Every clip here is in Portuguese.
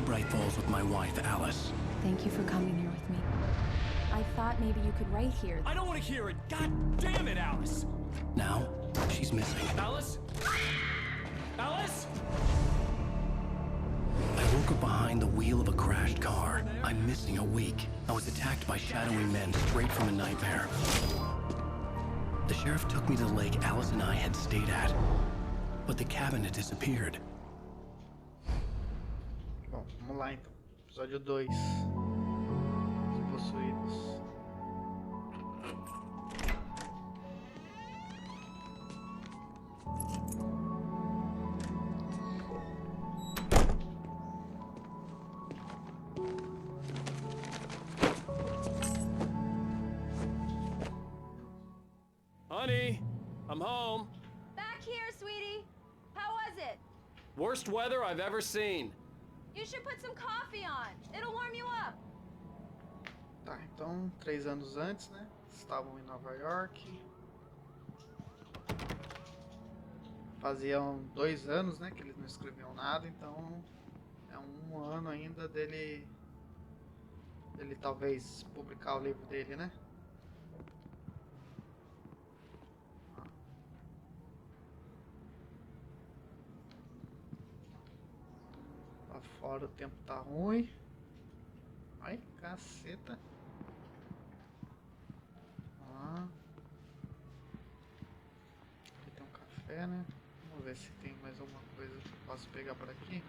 Bright Falls with my wife, Alice. Thank you for coming here with me. I thought maybe you could write here. I don't want to hear it! God damn it, Alice! Now, she's missing. Alice? Alice? I woke up behind the wheel of a crashed car. I'm missing a week. I was attacked by shadowy men straight from a nightmare. The sheriff took me to the lake Alice and I had stayed at, but the cabin had disappeared. Bom, vamos lá então. Episódio 2. Os Possuídos. Honey, I'm home. Back here, sweetie. How was it? Worst weather I've ever seen. You should put some coffee on. It'll warm you up. Tá, então 3 anos antes, né? Estavam em Nova York. Faziam 2 anos, né? Que eles não escreviam nada, então é um ano ainda dele talvez publicar o livro dele, né? Lá fora o tempo tá ruim. Ai, caceta. Aqui tem um café, né? Vamos ver se tem mais alguma coisa que eu posso pegar por aqui.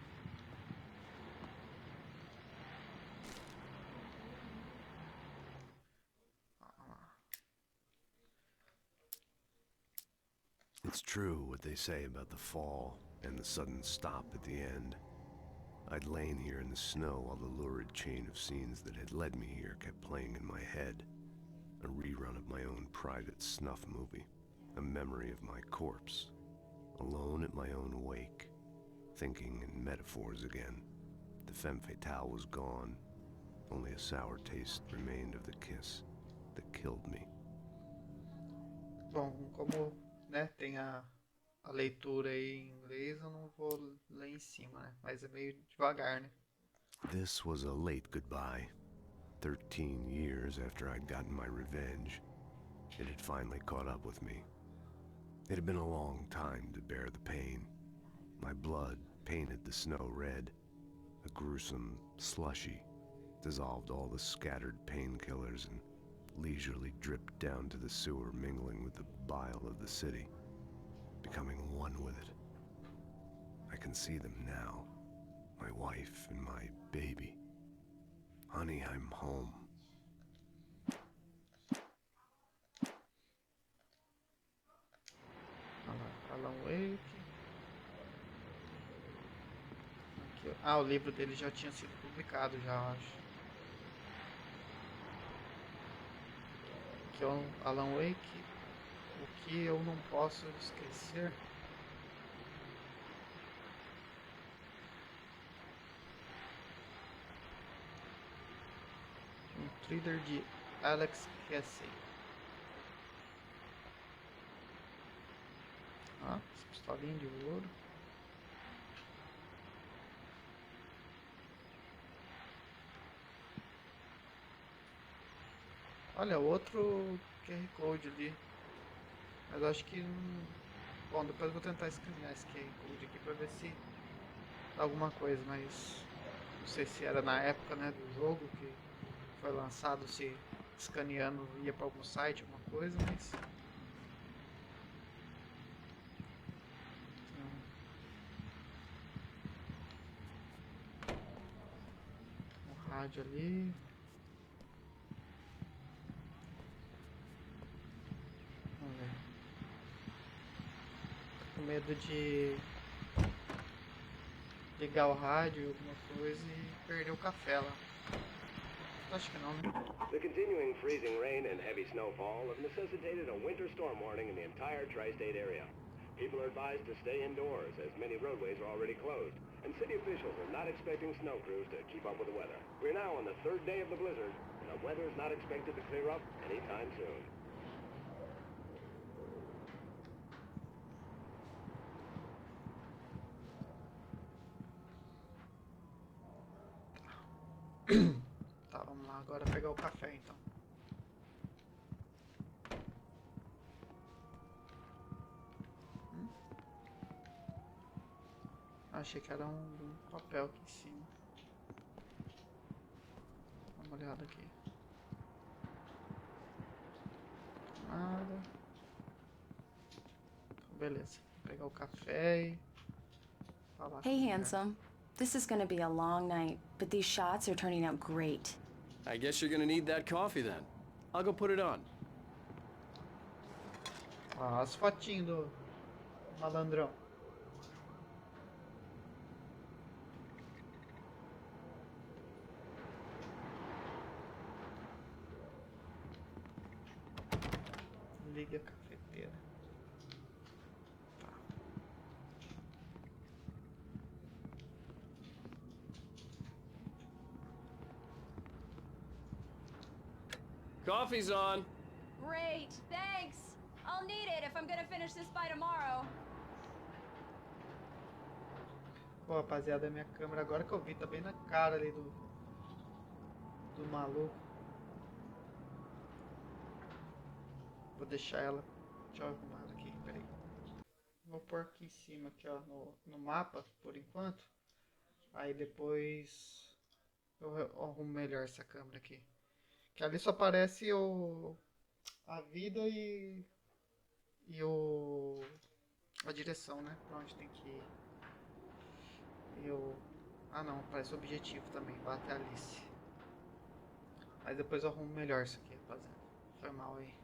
It's true what they say about the fall and the sudden stop at the end. I'd lain here in the snow while the lurid chain of scenes that had led me here kept playing in my head. A rerun of my own private snuff movie. A memory of my corpse. Alone at my own wake. Thinking in metaphors again. The femme fatale was gone. Only a sour taste remained of the kiss that killed me. Bom, como, né, tem a leitura aí em inglês, eu não vou ler em cima, né? Mas é meio devagar, né? This was a late goodbye. 13 years after I'd gotten my revenge, it had finally caught up with me. It had been a long time to bear the pain. My blood painted the snow red. A gruesome slushy dissolved all the scattered painkillers and leisurely dripped down to the sewer, mingling with the bile of the city, becoming one with it. I can see them now, my wife and my baby. Honey, I'm home. Alan Wake. Aqui, ah, o livro dele já tinha sido publicado, já acho. Aqui é o Alan Wake. O que eu não posso esquecer. Um thriller de Alex Casey. Ah, essa pistolinha de ouro. Olha, outro QR Code ali. Mas acho que... Bom, depois eu vou tentar escanear esse QR Code aqui pra ver se dá alguma coisa, mas... Não sei se era na época, né, do jogo que foi lançado, se escaneando ia pra algum site, alguma coisa, mas... Um rádio ali... Com medo de ligar o rádio, alguma coisa e perder o café lá. Acho que não, né? The continuing freezing rain and heavy snowfall have necessitated a winter storm warning in the entire tri-state area. People are advised to stay indoors as many roadways are already closed, and city officials are not expecting snow crews to keep up with the weather. We're now on the 3rd day of the blizzard, and the weather is not expected to clear up anytime soon. Tá, vamos lá agora pegar o café então. Achei que era um papel aqui em cima. Dá uma olhada aqui. Nada. Então, beleza. Vou pegar o café e falar. Hey, handsome. This is gonna be a long night, but these shots are turning out great. I guess you're gonna need that coffee then. I'll go put it on. Ó, as fotinhas do malandrão. Liga a cafeteira. Tá. Coffee's on. Great, thanks. I'll need it if I'm gonna finish this by tomorrow. Pô, rapaziada, minha câmera agora que eu vi tá bem na cara ali do maluco. Vou deixar ela. Deixa eu arrumar aqui, peraí. Vou pôr aqui em cima, aqui ó, no mapa, por enquanto. Aí depois eu arrumo melhor essa câmera aqui. Que ali só aparece a vida e a direção, né? Pra onde tem que ir. Ah não, aparece o objetivo também, bater a Alice. Aí depois eu arrumo melhor isso aqui, rapaziada. Foi mal aí.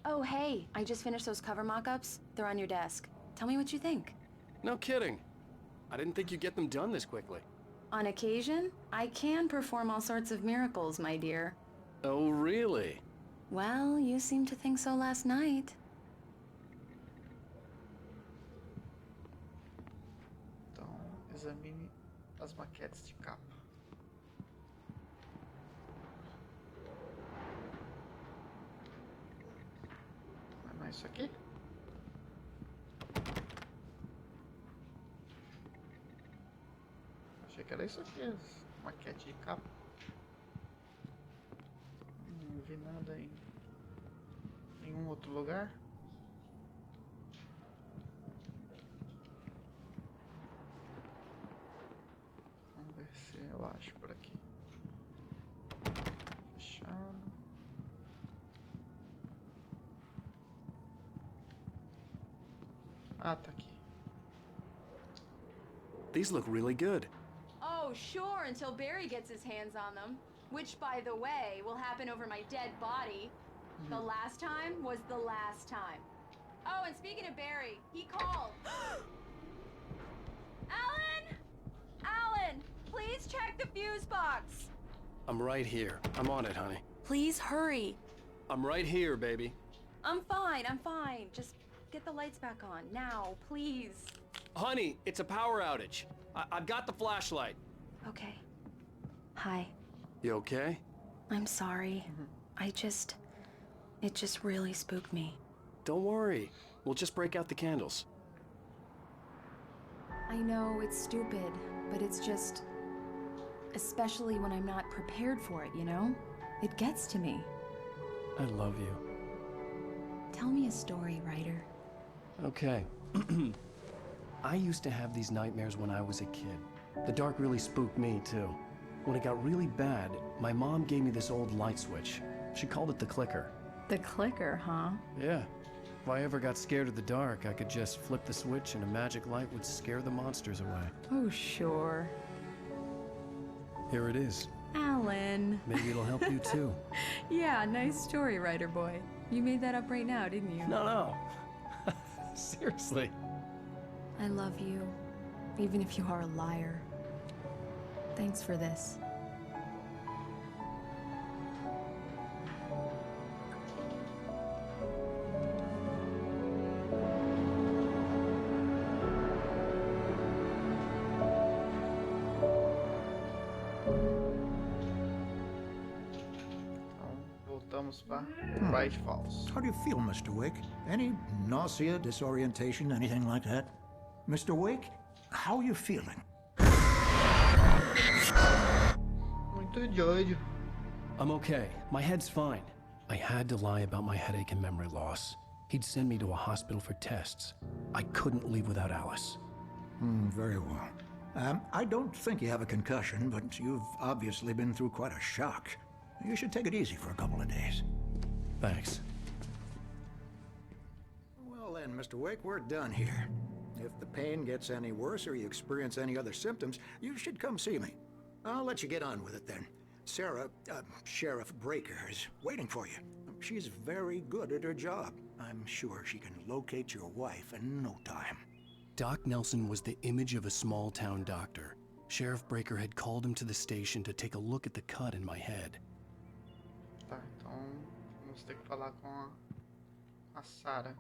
Oh, hey, I just finished those cover mock-ups. They're on your desk. Tell me what you think. No kidding. I didn't think you'd get them done this quickly. On occasion, I can perform all sorts of miracles, my dear. Oh, really? Well, you seemed to think so last night. Então, examine as maquetes de capa. Não é isso aqui? Achei que era isso aqui, as maquetes de capa. Não vi nada em nenhum outro lugar. Vamos ver se eu acho por aqui. Fechado. Ah, tá aqui. These look really good. Oh, sure, until Barry gets his hands on them. Which, by the way, will happen over my dead body. The last time was the last time. Oh, and speaking of Barry, he called. Alan! Alan, please check the fuse box. I'm right here. I'm on it, honey. Please hurry. I'm right here, baby. I'm fine, I'm fine. Just get the lights back on. Now, please. Honey, it's a power outage. I've got the flashlight. Okay. Hi. You okay? I'm sorry. It just really spooked me. Don't worry. We'll just break out the candles. I know it's stupid, but it's just... Especially when I'm not prepared for it, you know? It gets to me. I love you. Tell me a story, writer. Okay. I used to have these nightmares when I was a kid. The dark really spooked me, too. When it got really bad, my mom gave me this old light switch. She called it the clicker. The clicker, huh? Yeah. If I ever got scared of the dark, I could just flip the switch and a magic light would scare the monsters away. Oh, sure. Here it is. Alan. Maybe it'll help you, too. Yeah, nice story, writer boy. You made that up right now, didn't you? No. Seriously. I love you, even if you are a liar. Thanks for this. Então, voltamos para Right False. How do you feel, Mr. Wick? Any nausea, disorientation, anything like that? Mr. Wake, how are you feeling? Muito doido. I'm okay. My head's fine. I had to lie about my headache and memory loss. He'd send me to a hospital for tests. I couldn't leave without Alice. Very well. I don't think you have a concussion, but you've obviously been through quite a shock. You should take it easy for a couple of days. Thanks. Well then, Mr. Wake, we're done here. If the pain gets any worse or you experience any other symptoms, you should come see me. I'll let you get on with it then. Sarah, Sheriff Breaker, is waiting for you. She's very good at her job. I'm sure she can locate your wife in no time. Doc Nelson was the image of a small-town doctor. Sheriff Breaker had called him to the station to take a look at the cut in my head. Tá, então vamos ter que falar com a Sarah.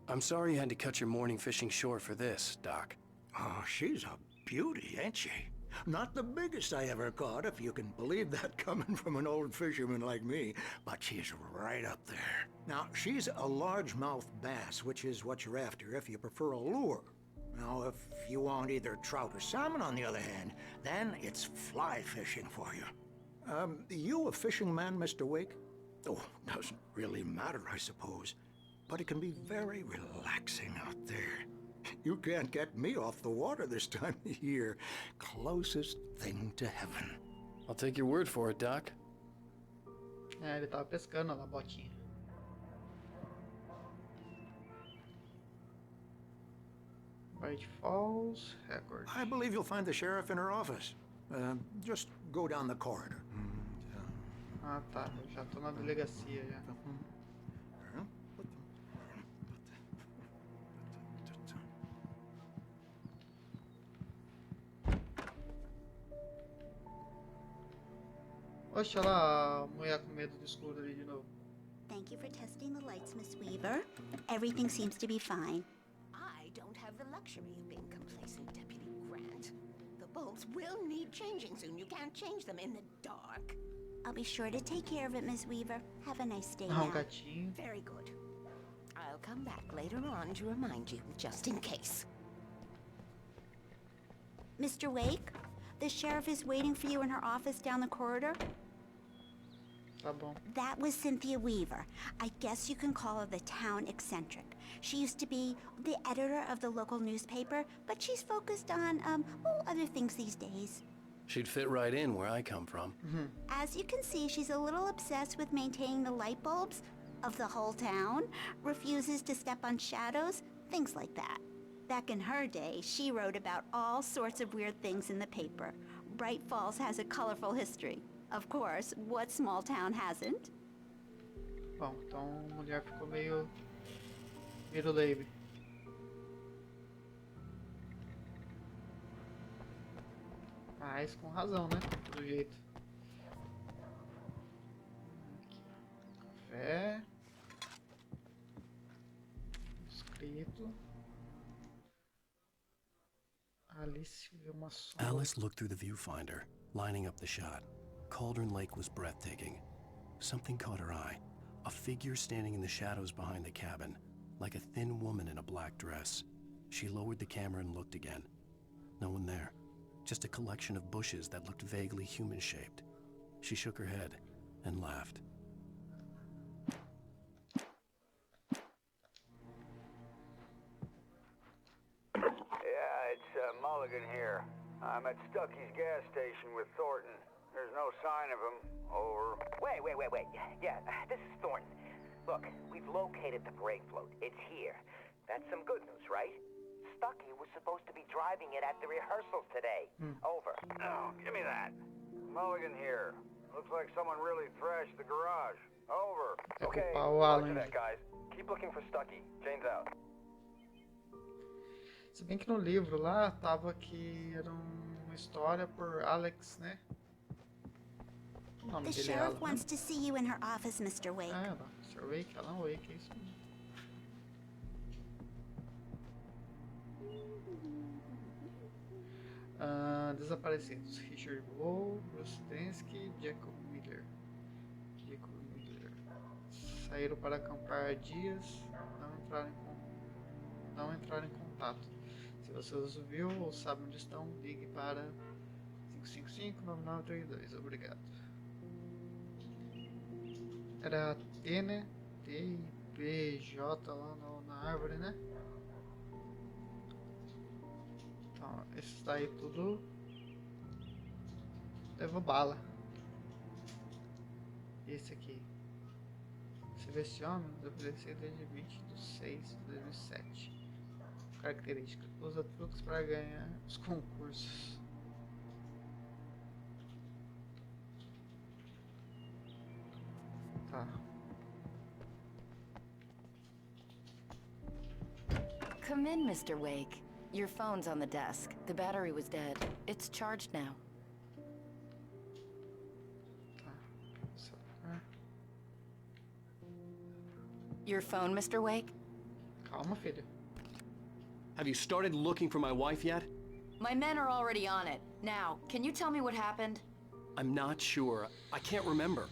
I'm sorry you had to cut your morning fishing short for this, Doc. Oh, she's a beauty, ain't she? Not the biggest I ever caught, if you can believe that coming from an old fisherman like me, but she's right up there. Now, she's a largemouth bass, which is what you're after if you prefer a lure. Now, if you want either trout or salmon, on the other hand, then it's fly fishing for you. You a fishing man, Mr. Wake? Oh, doesn't really matter, I suppose. But it can be very relaxing out there. You can't get me off the water this time of year. Closest thing to heaven. I'll take your word for it, Doc. É, ele tava pescando lá, botinha. White Falls, record. I believe you'll find the sheriff in her office. Just go down the corridor. Ah, tá. Eu já tô na delegacia já. Oxe, olha lá a mulher com medo do escuro ali de novo. Thank you for testing the lights, Miss Weaver. Everything seems to be fine. I don't have the luxury of being complacent, Deputy Grant. The bulbs will need changing soon. You can't change them in the dark. I'll be sure to take care of it, Miss Weaver. Have a nice day Ah, now. gatinho. Very good. I'll come back later on to remind you, just in case. Mr. Wake, the sheriff is waiting for you in her office down the corridor. Tá bom. That was Cynthia Weaver. I guess you can call her the town eccentric. She used to be the editor of the local newspaper, but she's focused on, other things these days. She'd fit right in where I come from. As you can see, she's a little obsessed with maintaining the light bulbs of the whole town, refuses to step on shadows, things like that. Back in her day, she wrote about all sorts of weird things in the paper. Bright Falls has a colorful history. Of course, what small town hasn't? Bom, então a mulher ficou meio leve. Mas com razão, né? Do jeito. Aqui. Café. Escrito. Alice vê uma sombra. Alice looked through the viewfinder, lining up the shot. Cauldron Lake was breathtaking. Something caught her eye. A figure standing in the shadows behind the cabin, like a thin woman in a black dress. She lowered the camera and looked again. No one there. Just a collection of bushes that looked vaguely human-shaped. She shook her head and laughed. Yeah, it's Mulligan here. I'm at Stucky's gas station with Thornton. There's no sign of him. Over. Wait. Yeah, this is Thornton. Look, we've located the brake float. It's here. That's some good news, right? Stucky was supposed to be driving it at the rehearsals today. Over. Oh, give me that. Mulligan here. Looks like someone really thrashed the garage. Over. Okay, o roger Alan. that, guys. Keep looking for Stucky. Jane's out. Se bem que no livro lá tava que era uma história por Alex, né? O nome The dele é sheriff Alan, wants né? to see you in her office, Mr. Wake. Ah, Mr. Wake, Alan Wake, é isso mesmo. Desaparecidos. Richard Lowe, Bruce Densky, Jacob Miller. Saíram para acampar há dias, não entraram em contato. Se você os viu ou sabe onde estão, ligue para 555-9932. Obrigado. Era T, né? T e P, J lá na árvore, né? Então, esses daí tudo leva bala. Esse aqui. Se vê esse homem, deve ser desde 20/6/2007. Característica: usa truques para ganhar os concursos. Tá. Come in, Mr. Wake. Your phone's on the desk. The battery was dead. It's charged now. Your phone, Mr. Wake? Calma, filho. Have you started looking for my wife yet? My men are already on it. Now, can you tell me what happened? I'm not sure. I can't remember.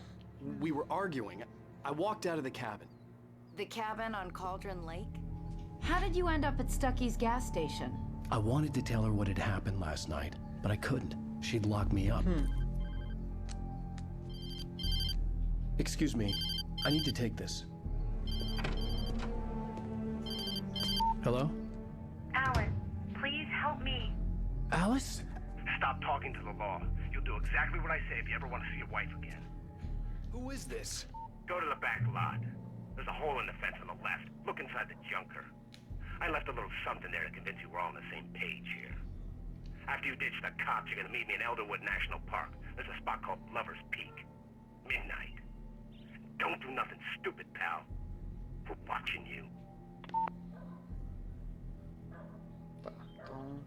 We were arguing. I walked out of the cabin. The cabin on Cauldron Lake? How did you end up at Stucky's gas station? I wanted to tell her what had happened last night, but I couldn't. She'd lock me up. Excuse me. I need to take this. Hello? Alice, please help me. Alice? Stop talking to the law. You'll do exactly what I say if you ever want to see your wife again. Who is this? Go to the back lot. There's a hole in the fence on the left. Look inside the junker. I left a little something there to convince you we're all on the same page here. After you ditch the cops, you're gonna meet me in Elderwood National Park. There's a spot called Lover's Peak. Midnight. Don't do nothing stupid, pal. We're watching you. Tá, então...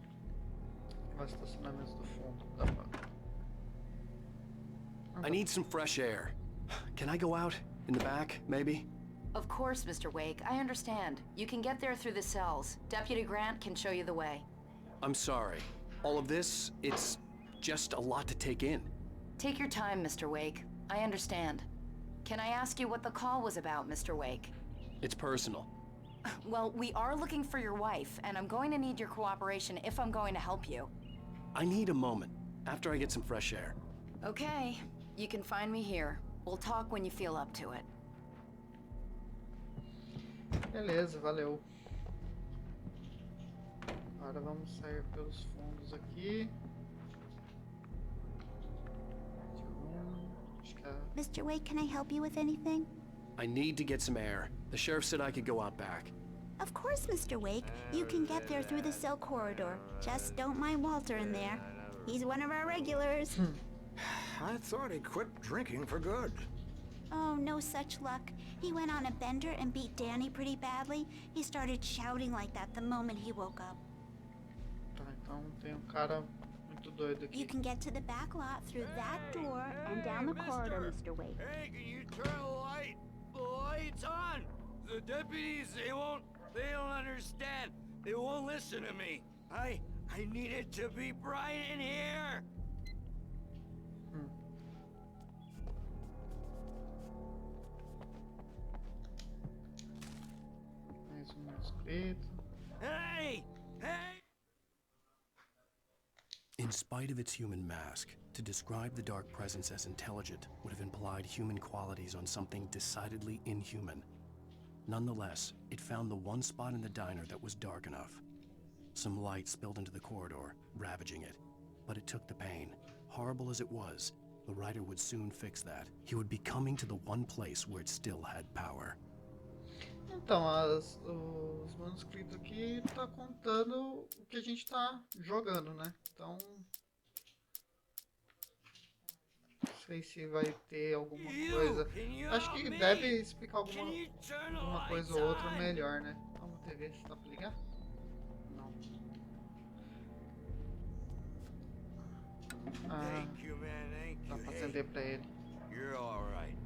Vai estacionamento do fundo. Dá pra... I need some fresh air. Can I go out? In the back, maybe? Of course, Mr. Wake. I understand. You can get there through the cells. Deputy Grant can show you the way. I'm sorry. All of this, it's just a lot to take in. Take your time, Mr. Wake. I understand. Can I ask you what the call was about, Mr. Wake? It's personal. Well, we are looking for your wife, and I'm going to need your cooperation if I'm going to help you. I need a moment, after I get some fresh air. Okay. You can find me here. We'll talk when you feel up to it. Beleza, valeu. Agora vamos sair pelos fundos aqui. Mr. Wake, can I help you with anything? I need to get some air. The sheriff said I could go out back. Of course, Mr. Wake. You can get there through the cell corridor. Just don't mind Walter in there. He's one of our regulars. I thought he quit drinking for good. Oh, no such luck. He went on a bender and beat Danny pretty badly. He started shouting like that the moment he woke up. Tá, então tem cara muito doido aqui. You can get to the back lot through that door and down the corridor, Mr. Wake. Hey, can you turn the light? The light's on! The deputies, they don't understand. They won't listen to me. I need it to be bright in here. Mais inscrito. Hey! Hey! In spite of its human mask, to describe the dark presence as intelligent would have implied human qualities on something decidedly inhuman. Nonetheless, it found the one spot in the diner that was dark enough. Some light spilled into the corridor, ravaging it. But it took the pain. Horrible as it was, the writer would soon fix that. He would be coming to the one place where it still had power. Então, os manuscritos aqui tá contando o que a gente tá jogando, né? Então, não sei se vai ter alguma coisa. Acho que deve explicar alguma coisa ou outra melhor, né? Vamos ver se dá pra ligar. Não. Ah, dá pra acender pra ele. You're alright.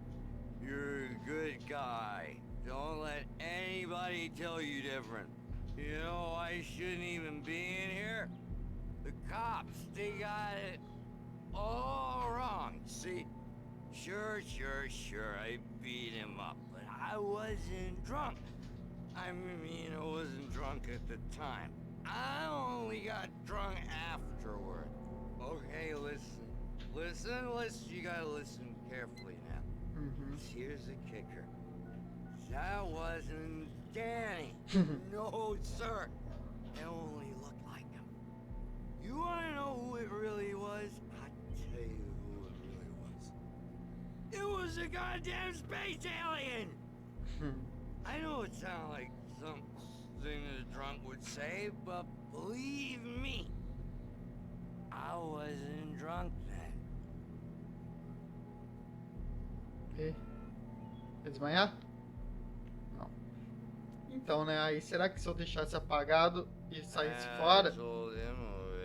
You're a good guy. Don't let anybody tell you different. You know, I shouldn't even be in here. The cops, they got it all wrong. See, sure, I beat him up, but I wasn't drunk. I mean, I wasn't drunk at the time. I only got drunk afterward. Okay, listen. You gotta listen carefully now. Here's the kicker. That wasn't Danny. No, sir. It only looked like him. You wanna know who it really was? I'll tell you who it really was. It was a goddamn space alien! I know it sounds like something a drunk would say, but believe me, I wasn't drunk then. E desmanhar? Não. Então, né? Aí será que se eu deixasse apagado e saísse fora,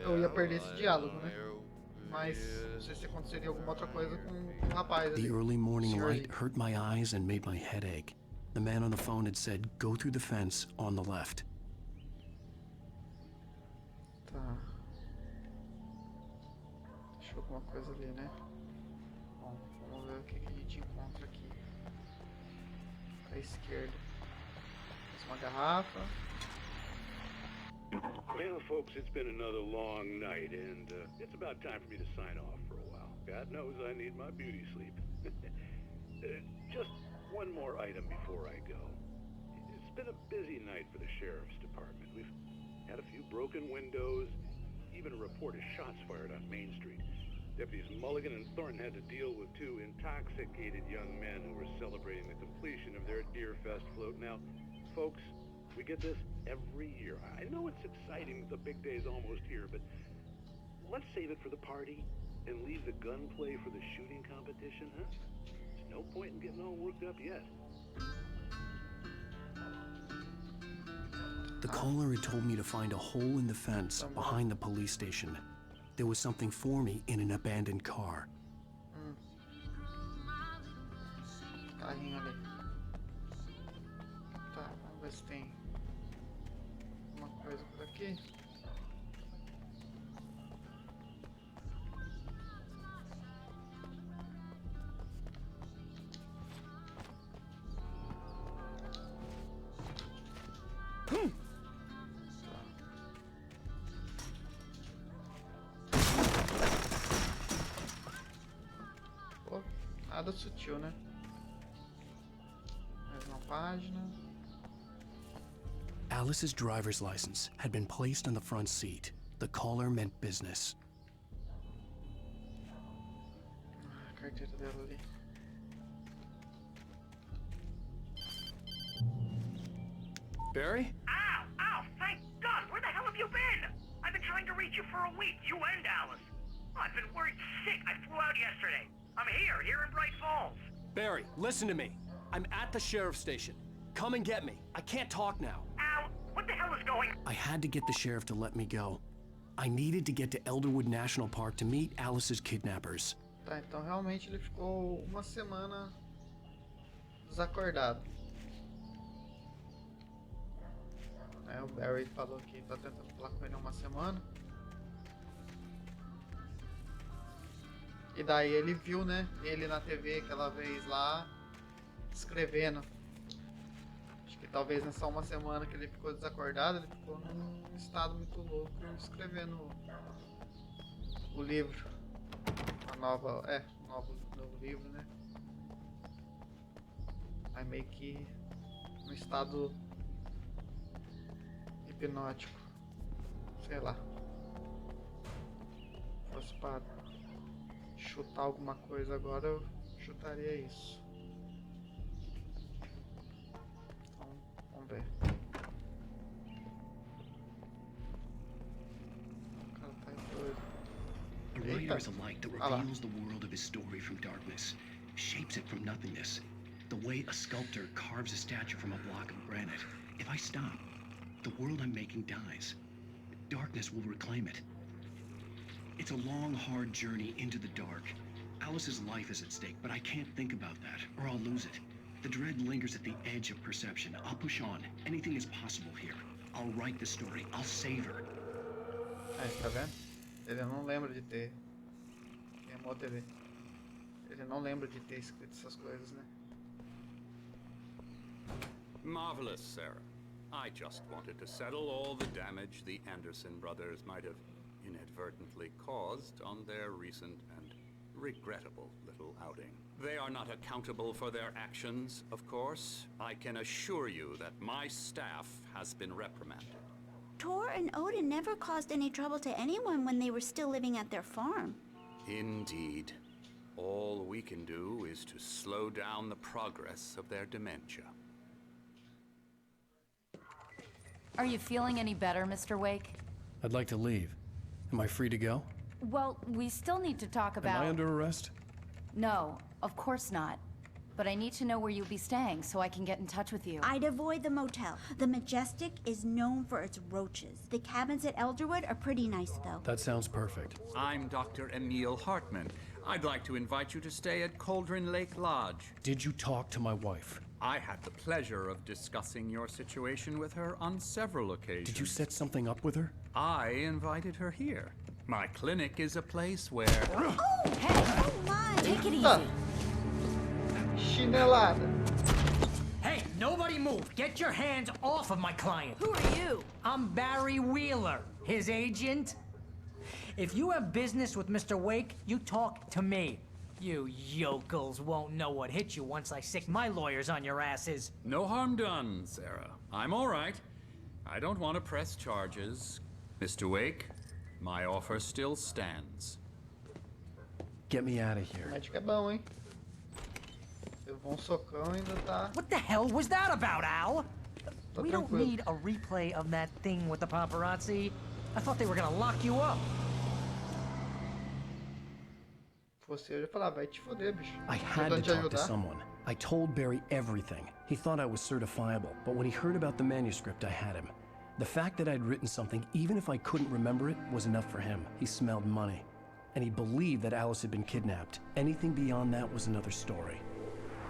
eu ia perder esse diálogo, né? Mas não sei se aconteceria alguma outra coisa com o rapaz ali. The early morning light hurt my eyes and made my head ache. The man on the phone had said, "Go through the fence on the left." Tá. Deixa alguma coisa ali, né? Bom, vamos ver o que a gente encontra aqui. À esquerda. Mais uma garrafa. Well, folks, it's been another long night, and it's about time for me to sign off for a while. God knows I need my beauty sleep. Just one more item before I go. It's been a busy night for the Sheriff's Department. We've had a few broken windows, even a report of shots fired on Main Street. Deputies Mulligan and Thornton had to deal with two intoxicated young men who were celebrating the completion of their Deer Fest float. Now, folks, we get this every year. I know it's exciting that the big day's almost here, but let's save it for the party and leave the gunplay for the shooting competition, huh? There's no point in getting all worked up yet. The caller had told me to find a hole in the fence behind the police station. There was something for me in an abandoned car. Carrinho ali. Tá, vamos ver se tem alguma coisa por aqui. Pô, nada sutil, né? Mais uma página. Alice's driver's license had been placed on the front seat. The caller meant business. A carteira dela ali. Barry? Ow! Ow! Thank God! Where the hell have you been? I've been trying to reach you for a week, you and Alice. I've been worried sick. I flew out yesterday. I'm here in Bright Falls. Barry, listen to me. I'm at the sheriff's station. Come and get me. I can't talk now. Al, what the hell is going on? I had to get the sheriff to let me go. I needed to get to Elderwood National Park to meet Alice's kidnappers. Tá, então realmente ele ficou uma semana desacordado. O Barry falou que tá tentando falar com ele há uma semana. E daí ele viu, né, ele na TV aquela vez lá, escrevendo. Acho que talvez nessa uma semana que ele ficou desacordado, ele ficou num estado muito louco, escrevendo o livro. Novo livro, né? Aí meio que no estado hipnótico, sei lá. Se fosse para chutar alguma coisa agora, eu chutaria isso. Então, vamos ver. O cara tá doido. A writer is a light that reveals the world of his story from darkness, shapes it from nothingness. The way a sculptor carves a statue from a block of granite. If I stop, the world I'm making dies. Darkness will reclaim it. It's a long, hard journey into the dark. Alice's life is at stake, but I can't think about that, or I'll lose it. The dread lingers at the edge of perception. I'll push on. Anything is possible here. I'll write the story. I'll save her. Aí, tá vendo? Ele não lembra de ter... Queimou a TV. Ele não lembra de ter escrito essas coisas, né? Marvelous, Sarah. I just wanted to settle all the damage the Anderson brothers might have inadvertently caused on their recent and regrettable little outing. They are not accountable for their actions, of course. I can assure you that my staff has been reprimanded. Tor and Odin never caused any trouble to anyone when they were still living at their farm. Indeed. All we can do is to slow down the progress of their dementia. Are you feeling any better, Mr. Wake? I'd like to leave. Am I free to go? Well, we still need to talk about... Am I under arrest? No, of course not. But I need to know where you'll be staying so I can get in touch with you. I'd avoid the motel. The Majestic is known for its roaches. The cabins at Elderwood are pretty nice, though. That sounds perfect. I'm Dr. Emil Hartman. I'd like to invite you to stay at Cauldron Lake Lodge. Did you talk to my wife? I had the pleasure of discussing your situation with her on several occasions. Did you set something up with her? I invited her here. My clinic is a place where... Oh, hey! Oh, my! Take it easy. Chinelada. Hey, nobody move. Get your hands off of my client. Who are you? I'm Barry Wheeler, his agent. If you have business with Mr. Wake, you talk to me. You yokels won't know what hit you once I sick my lawyers on your asses. No harm done, Sarah. I'm all right. I don't want to press charges. Mr. Wake, my offer still stands. Get me out of here. O médico é bom, hein? Levou um socão e ainda tá... What the hell was that about, Al? Tá We don't tranquilo. need a replay of that thing with the paparazzi. I thought they were gonna lock you up. Você eu ia falar, vai te foder, bicho. I had Tentando to te talk to ajudar. someone. I told Barry everything. He thought I was certifiable, but when he heard about the manuscript, I had him. The fact that I'd written something, even if I couldn't remember it, was enough for him. He smelled money. And he believed that Alice had been kidnapped. Anything beyond that was another story.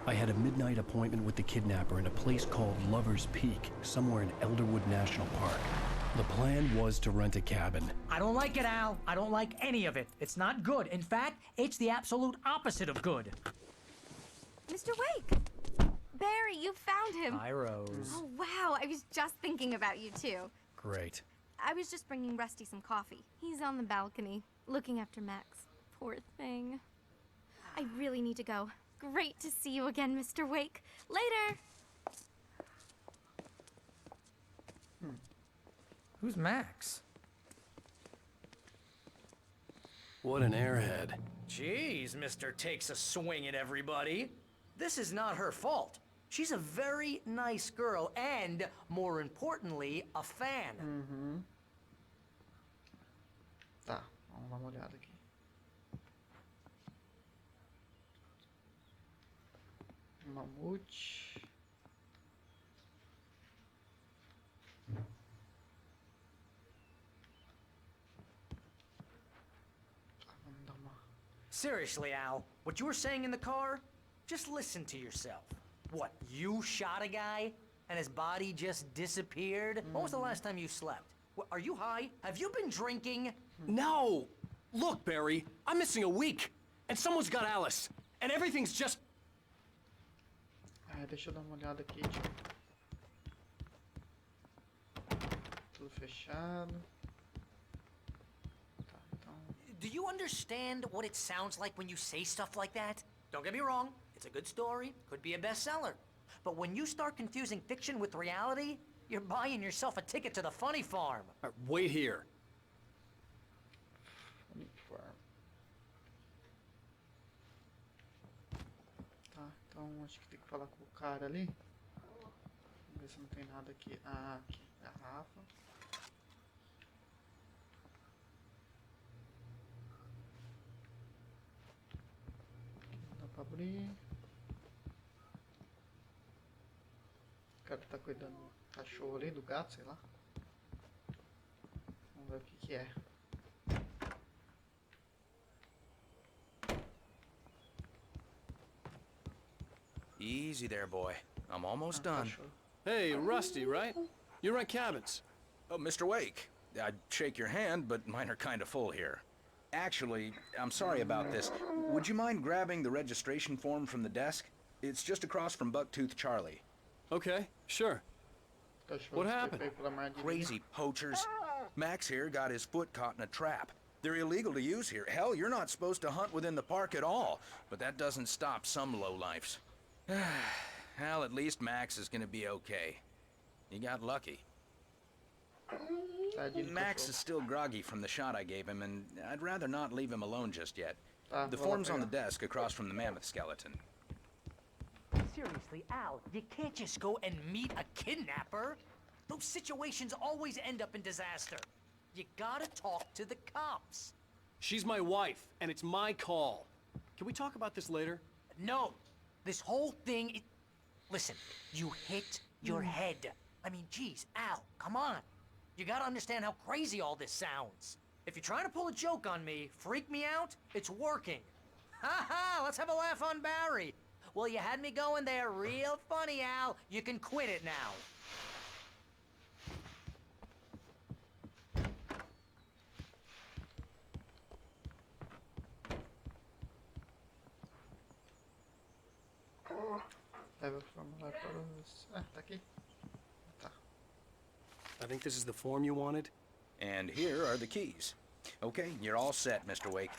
I had a midnight appointment with the kidnapper in a place called Lover's Peak, somewhere in Elderwood National Park. The plan was to rent a cabin. I don't like it, Al. I don't like any of it. It's not good. In fact, it's the absolute opposite of good. Mr. Wake! Barry, you found him! Hi, Rose. Oh, wow. I was just thinking about you, too. Great. I was just bringing Rusty some coffee. He's on the balcony, looking after Max. Poor thing. I really need to go. Great to see you again, Mr. Wake. Later! Who's Max? What an airhead. Jeez, Mr. Takes a swing at everybody. This is not her fault. She's a very nice girl and, more importantly, a fan. Tá, vamos dar uma olhada aqui. Mamute. Vamos dar uma... Seriously, Al, what you were saying in the car? Just listen to yourself. What, you shot a guy and his body just disappeared? When was the last time you slept? What, are you high? Have you been drinking? No! Look, Barry, I'm missing a week. And someone's got Alice. And everything's just... deixa eu dar uma olhada aqui, tipo. Tudo fechado. Tá, então... Do you understand what it sounds like when you say stuff like that? Don't get me wrong, it's a good story, could be a bestseller. But when you start confusing fiction with reality, you're buying yourself a ticket to the funny farm. Wait here. Funny farm. Tá, então acho que tem que falar com o cara ali. Vamos ver se não tem nada aqui. Ah, aqui, garrafa. Dá pra abrir. O cara tá cuidando do cachorro ali, do gato, sei lá. Vamos ver o que que é. Easy there, boy. I'm almost done. Hey, Rusty, right? You rent cabins. Oh, Mr. Wake. I'd shake your hand, but mine are kind of full here. Actually, I'm sorry about this. Would you mind grabbing the registration form from the desk? It's just across from Bucktooth Charlie. Okay, sure. What happened? Crazy poachers. Max here got his foot caught in a trap. They're illegal to use here. Hell, you're not supposed to hunt within the park at all. But that doesn't stop some lowlifes. Hell, at least Max is gonna be okay. He got lucky. Max is still groggy from the shot I gave him, and I'd rather not leave him alone just yet. The form's on the desk across from the mammoth skeleton. Seriously, Al, you can't just go and meet a kidnapper. Those situations always end up in disaster. You gotta talk to the cops. She's my wife, and it's my call. Can we talk about this later? No. This whole thing... Listen, you hit your head. I mean, geez, Al, come on. You gotta understand how crazy all this sounds. If you're trying to pull a joke on me, freak me out, it's working. Ha ha, let's have a laugh on Barry. Well, you had me going there real funny, Al. You can quit it now. Leva o formulário para os... Ah, tá aqui. Tá. I think this is the form you wanted. And here are the keys. Okay, you're all set, Mr. Wake.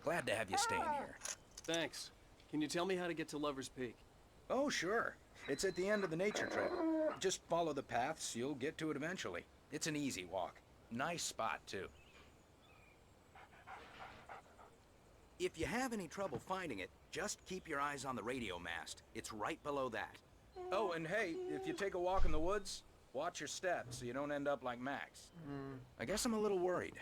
Glad to have you staying here. Thanks. Can you tell me how to get to Lover's Peak? Oh, sure. It's at the end of the nature trail. Just follow the paths, you'll get to it eventually. It's an easy walk. Nice spot, too. If you have any trouble finding it, just keep your eyes on the radio mast. It's right below that. Oh, and hey, if you take a walk in the woods, watch your steps so you don't end up like Max. I guess I'm a little worried.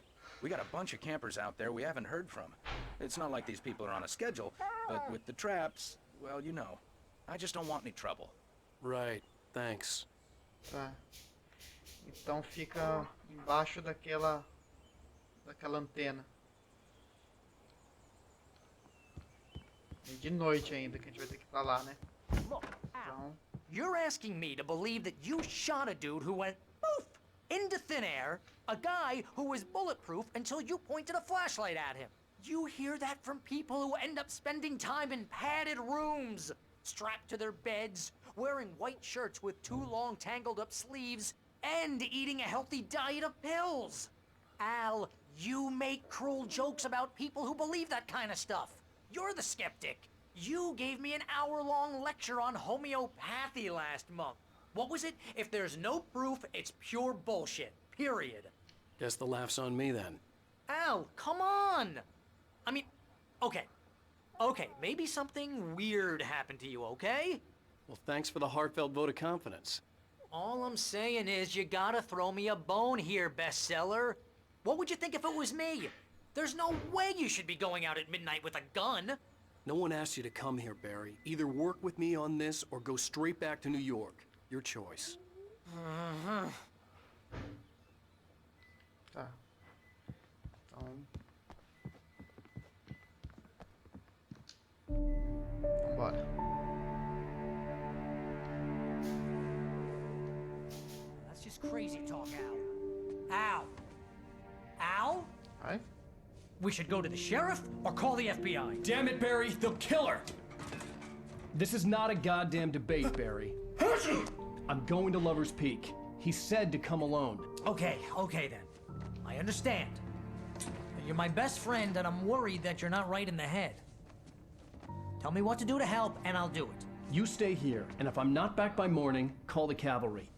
We got a bunch of campers out there we haven't heard from. It's not like these people are on a schedule, but with the traps, well, you know. I just don't want any trouble. Right, thanks. Tá. Então fica embaixo daquela antena. E de noite ainda, que a gente vai ter que ir pra lá, né? Look, Al, you're asking me to believe that you shot a dude who went poof into thin air, a guy who was bulletproof until you pointed a flashlight at him. You hear that from people who end up spending time in padded rooms, strapped to their beds, wearing white shirts with too long tangled up sleeves, and eating a healthy diet of pills. Al, you make cruel jokes about people who believe that kind of stuff. You're the skeptic. You gave me an hour-long lecture on homeopathy last month. What was it? If there's no proof, it's pure bullshit. Period. Guess the laugh's on me then. Al, come on! I mean, okay. Okay, maybe something weird happened to you, okay? Well, thanks for the heartfelt vote of confidence. All I'm saying is you gotta throw me a bone here, bestseller. What would you think if it was me? There's no way you should be going out at midnight with a gun. No one asked you to come here, Barry. Either work with me on this or go straight back to New York. Your choice. Tá. Então... Vambora. That's just crazy talk, Al. Al? Al? Hi? We should go to the sheriff or call the FBI. Damn it, Barry! They'll kill her! This is not a goddamn debate, Barry. I'm going to Lover's Peak. He said to come alone. Okay then. I understand. You're my best friend, and I'm worried that you're not right in the head. Tell me what to do to help, and I'll do it. You stay here, and if I'm not back by morning, call the cavalry.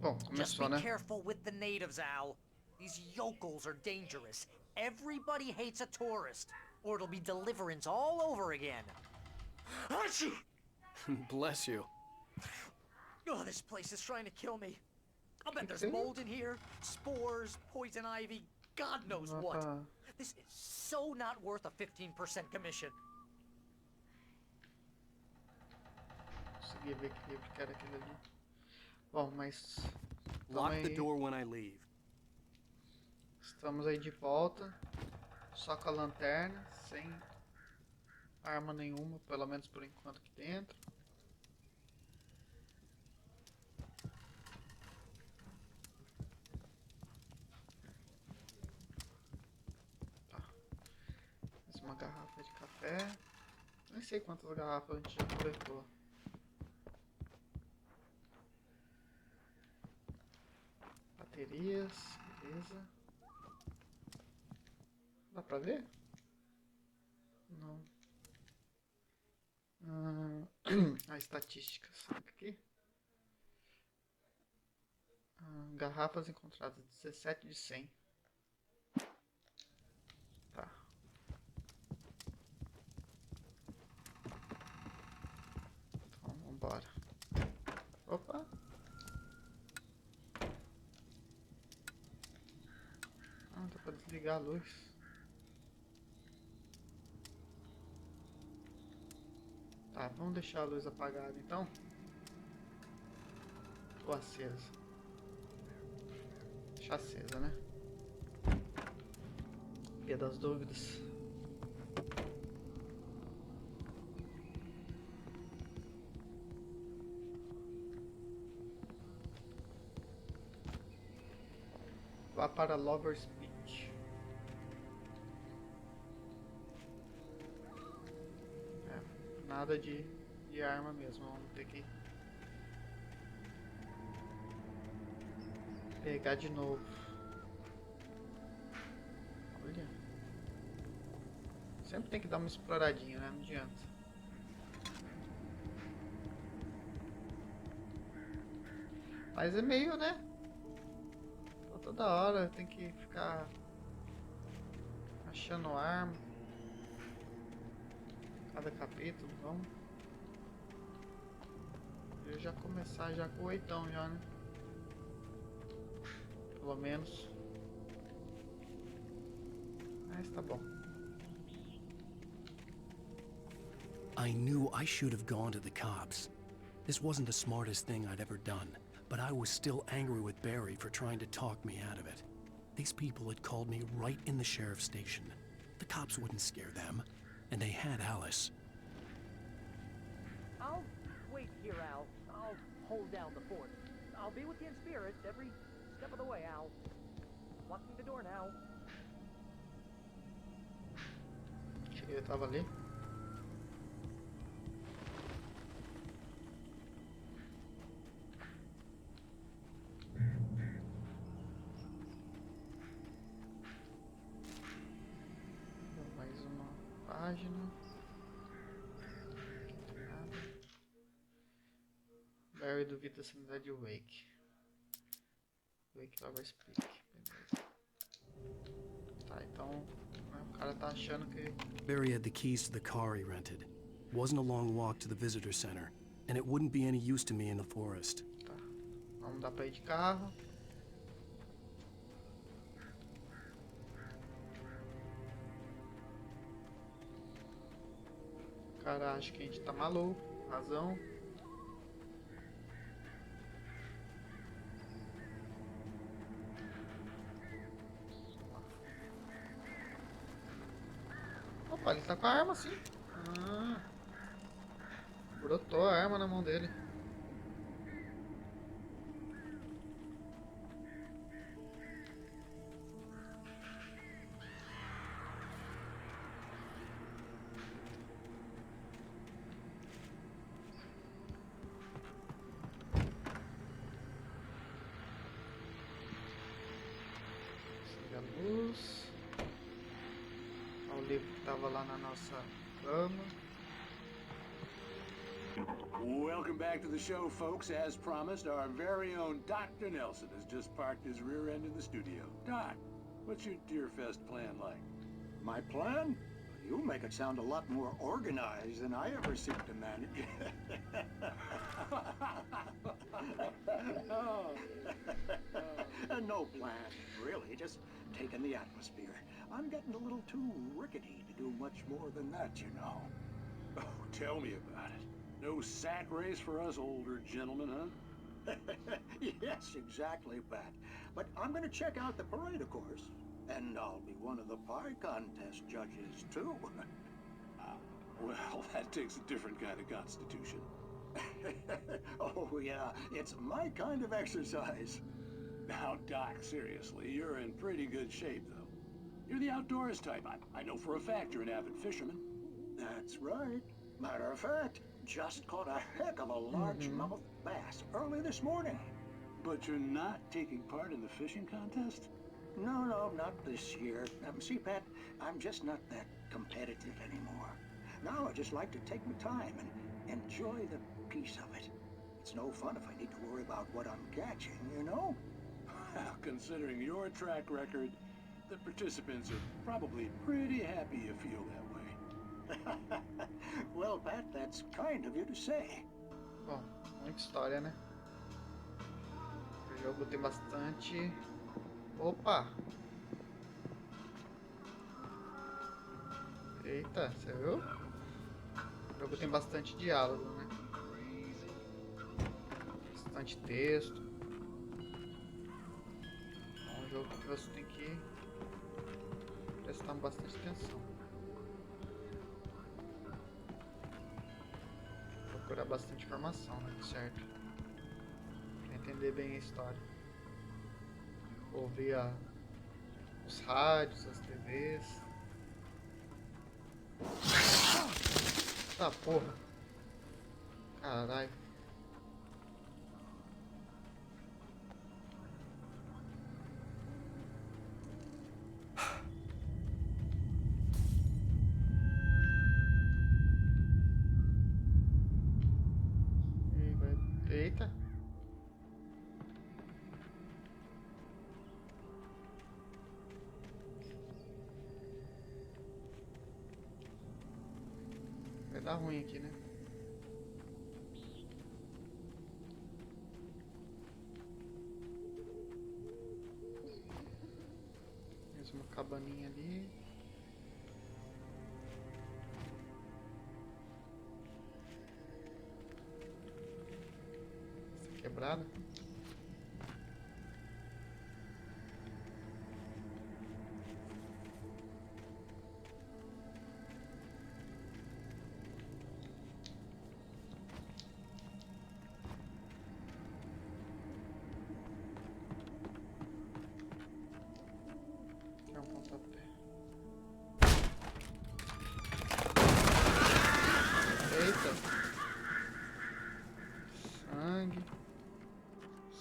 Bom, Just be começou, né? careful with the natives, Al. These yokels are dangerous. Everybody hates a tourist, or it'll be deliverance all over again. Bless you. Oh, this place is trying to kill me. I'll bet there's mold in here, spores, poison ivy, God knows what. This is so not worth a 15% commission. Consegui ver que livro que era aquele ali. Bom, mas... Lock the door when I leave. Estamos aí de volta. Só com a lanterna, sem arma nenhuma, pelo menos por enquanto aqui dentro. uma garrafa de café. Nem sei quantas garrafas a gente já coletou. Baterias, beleza. Dá pra ver? Não. Estatísticas. Aqui. Garrafas encontradas, 17 de 100. Tá. Então, vambora. Opa! Dá pra desligar a luz. Tá, vamos deixar a luz apagada então. Ou acesa. Deixar acesa, né? Via das dúvidas. Vá para Lover's Beach. Nada de arma mesmo. Vamos ter que pegar de novo. Olha. Sempre tem que dar uma exploradinha, né? Não adianta. Mas é meio, né? Toda hora tem que ficar achando arma. Cada capítulo, vamos. Eu já começar já com o 8 já, né? Pelo menos. Mas tá bom. I knew I should have gone to the cops. This wasn't the smartest thing I'd ever done, but I was still angry with Barry for trying to talk me out of it. These people had called me right in the sheriff's station. The cops wouldn't scare them, and they had Alice. I'll wait here, Al. I'll hold down the fort. I'll be with you in spirit every step of the way, Al. Locking the door now. Eu tava ali. Mais uma página. Barry duvida da sanidade de Wake. Wake Lover Speak. Beleza. Tá, então o cara tá achando que... Barry had the keys to the car he rented. It wasn't a long walk to the visitor center, and it wouldn't be any use to me in the forest. Tá, vamos dar pra ir de carro. O cara acha que a gente tá maluco, razão. Opa, ele tá com a arma sim. Brotou a arma na mão dele. Acende a luz. O livro que estava lá na nossa cama. Welcome back to the show, folks. As promised, our very own Dr. Nelson has just parked his rear end in the studio. Doc, what's your Deerfest plan like? My plan? You make it sound a lot more organized than I ever seem to manage. No plan, really. Just taking the atmosphere. I'm getting a little too rickety to do much more than that, you know. Oh, tell me about it. No sack race for us older gentlemen, huh? Yes, exactly, Pat. But I'm going to check out the parade, of course. And I'll be one of the pie contest judges, too. Well, that takes a different kind of constitution. Oh, yeah. It's my kind of exercise. Now, Doc, seriously, you're in pretty good shape, though. You're the outdoors type. I know for a fact you're an avid fisherman. That's right. Matter of fact, just caught a heck of a largemouth bass early this morning. But you're not taking part in the fishing contest? No, not this year. See, Pat, I'm just not that competitive anymore. Now I just like to take my time and enjoy the peace of it. It's no fun if I need to worry about what I'm catching, you know? Well, considering your track record, the participants are probably pretty happy you feel that way. Well, Pat, that's kind of you to say. Bom, muita história, né? O jogo tem bastante... Opa! Eita, você viu? O jogo tem bastante diálogo, né? Bastante texto. É um jogo que você tem que prestar bastante atenção. Procurar bastante informação, né? Certo? Pra entender bem a história. Ouvir os rádios, as TVs. Tá porra. Caralho. Eita. Vai dar ruim aqui, né? Mais uma cabaninha ali. Essa quebrada.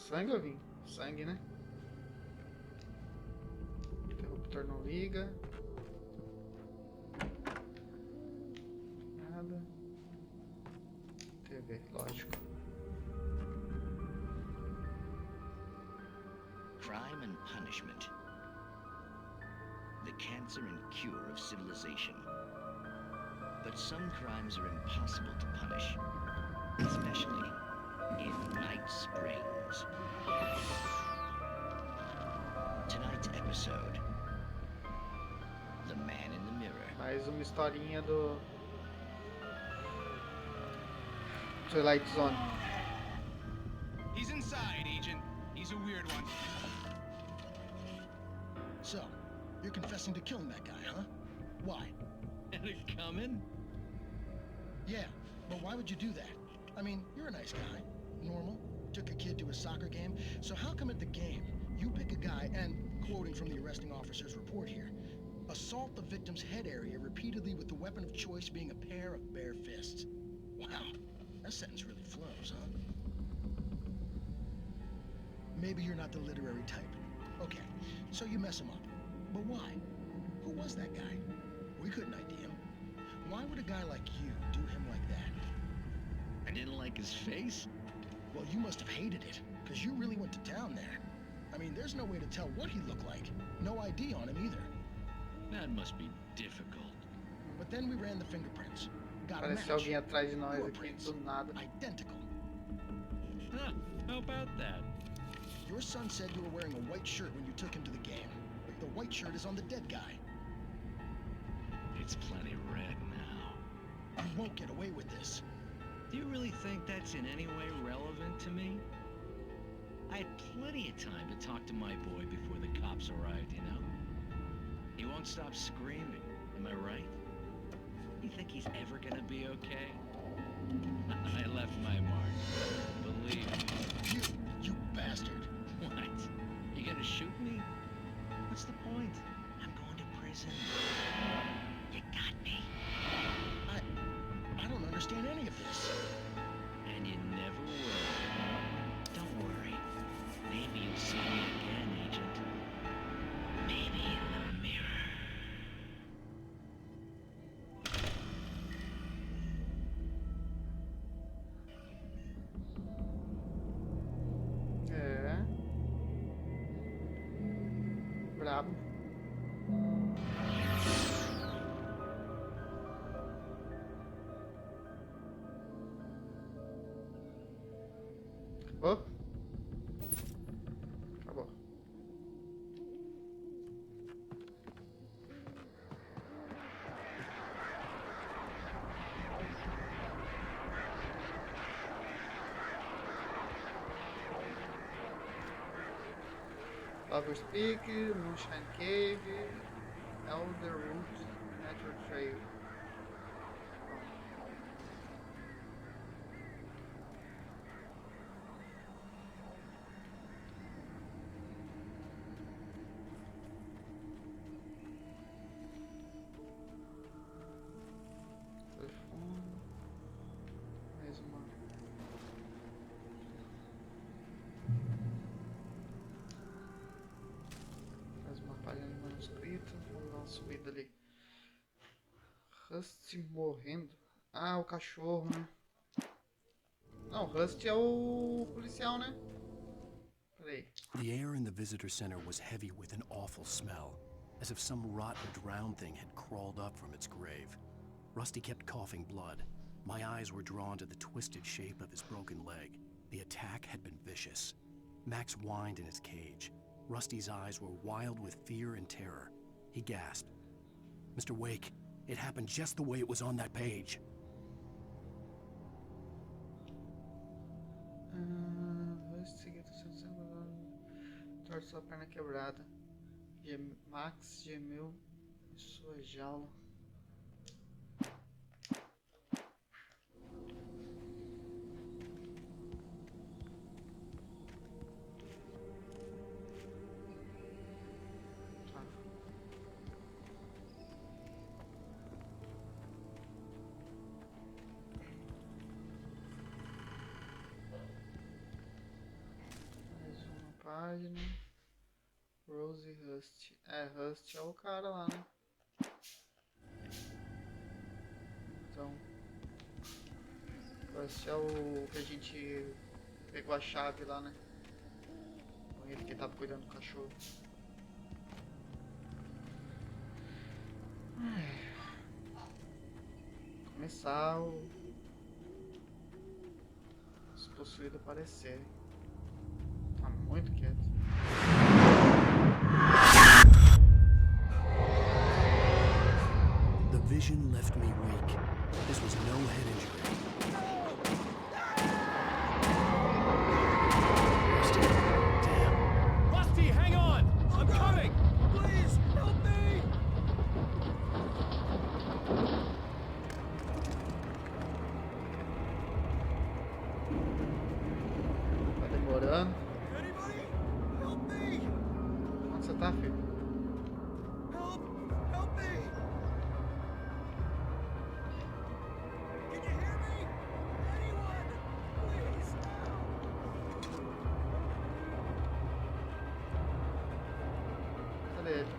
Sangue ou vinho? Sangue, né? Interruptor não liga. Nada. TV, lógico. Crime and punishment. The cancer and cure of civilization. But some crimes are impossible to punish, especially in Night Springs. Tonight's episode, The Man in the Mirror. Mais uma historinha do Twilight Zone. He's inside, Agent. He's a weird one. So, you're confessing to killing that guy, huh? Why? Had it coming? Yeah, but why would you do that? I mean, you're a nice guy. Normal. Took a kid to a soccer game. So how come at the game, you pick a guy and, quoting from the arresting officer's report here, assault the victim's head area repeatedly with the weapon of choice being a pair of bare fists? Wow, that sentence really flows, huh? Maybe you're not the literary type. Okay, so you mess him up. But why? Who was that guy? We couldn't ID him. Why would a guy like you do him like that? I didn't like his face? Well, you must have hated it, because you really went to town there. I mean, there's no way to tell what he looked like. No ID on him either. That must be difficult. But then we ran the fingerprints. Got a Parece match. alguém atrás de nós aqui do nada. Identical. Huh, how about that? Your son said you were wearing a white shirt when you took him to the game. The white shirt is on the dead guy. It's plenty red now. You won't get away with this. Do you really think that's in any way relevant to me? I had plenty of time to talk to my boy before the cops arrived, you know? He won't stop screaming, am I right? You think he's ever gonna be okay? I left my mark. Believe me. You bastard. What? You gonna shoot me? What's the point? I'm going to prison. prison. You got me. I don't understand any of this. And you never will. Don't worry. Maybe you'll see me again, Agent. Maybe in the mirror. Brabo. Acabou? Acabou. Lover's Peak, Moonshine Cave, Elder Root, Natural Trail. Telefone. Mais uma. Mais uma página de manuscrito. Vou dar uma subida ali. Rust morrendo. Ah, o cachorro, né? Não, Rust é o policial, né? Peraí. The air in the visitor center was heavy with an awful smell, as if some rotten drowned thing had crawled up from its grave. Rusty kept coughing blood. My eyes were drawn to the twisted shape of his broken leg. The attack had been vicious. Max whined in his cage. Rusty's eyes were wild with fear and terror. He gasped. Mr. Wake, it happened just the way it was on that page. Torce sua perna quebrada. Max gemeu em sua jaula. Página. Rose e Rust. Rust é o cara lá, né? Então, Rust é o que a gente pegou a chave lá, né? Ele que tava cuidando do cachorro. Começar os possuídos aparecerem. Tá muito quieto. The vision left me weak. This was no head injury. Rusty, damn. Rusty, hang on! I'm coming! Please, help me! Tá demorando. Anybody? Help me! Onde você tá, filho? Help! Help me! Can you hear me? Anyone? Please! Cadê ele?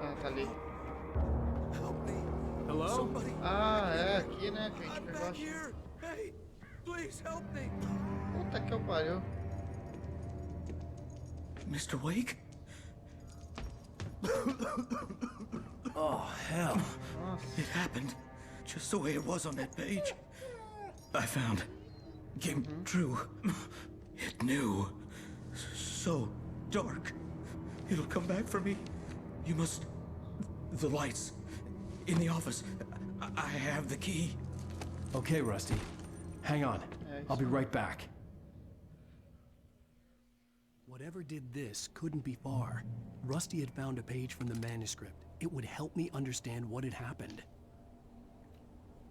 Ah, tá ali. Help me! Hello? Somebody! Ah, é aqui, né? Que a gente I'm pegou a back here! Hey! Please help me! Puta que eu pariu. Mr. Wake? Oh, hell. Nossa. It happened just the way it was on that page. I found. Came true. It knew. So dark. It'll come back for me. You must. The lights. In the office. I have the key. Okay, Rusty. Hang on. I'll be right back. Whatever did this couldn't be far. Rusty had found a page from the manuscript. It would help me understand what had happened.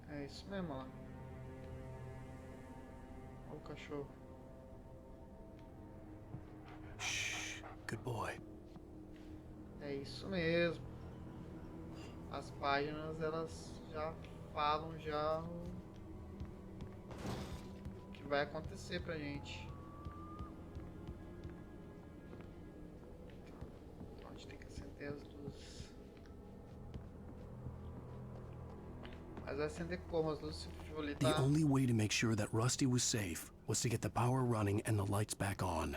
É isso mesmo, lá. Olha o cachorro. Good boy. É isso mesmo. As páginas, elas já falam já o que vai acontecer pra gente. Então a gente tem que acender as luzes. Mas vai acender como? As luzes ali The tá... only way to make sure that Rusty was safe was to get the power running and the lights back on.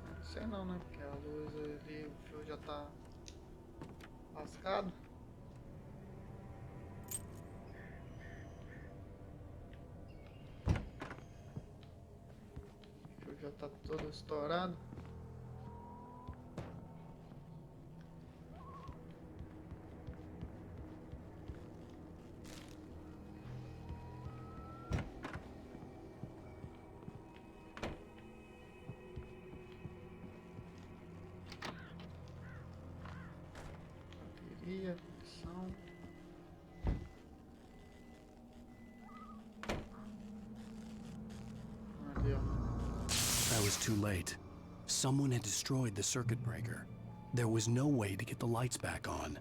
Não sei não, né? Porque a luz ali, o fio já tá lascado. O fio já tá todo estourado. Bateria, conexão. Ali, ó. I was too late. Someone had destroyed the circuit breaker. There was no way to get the lights back on.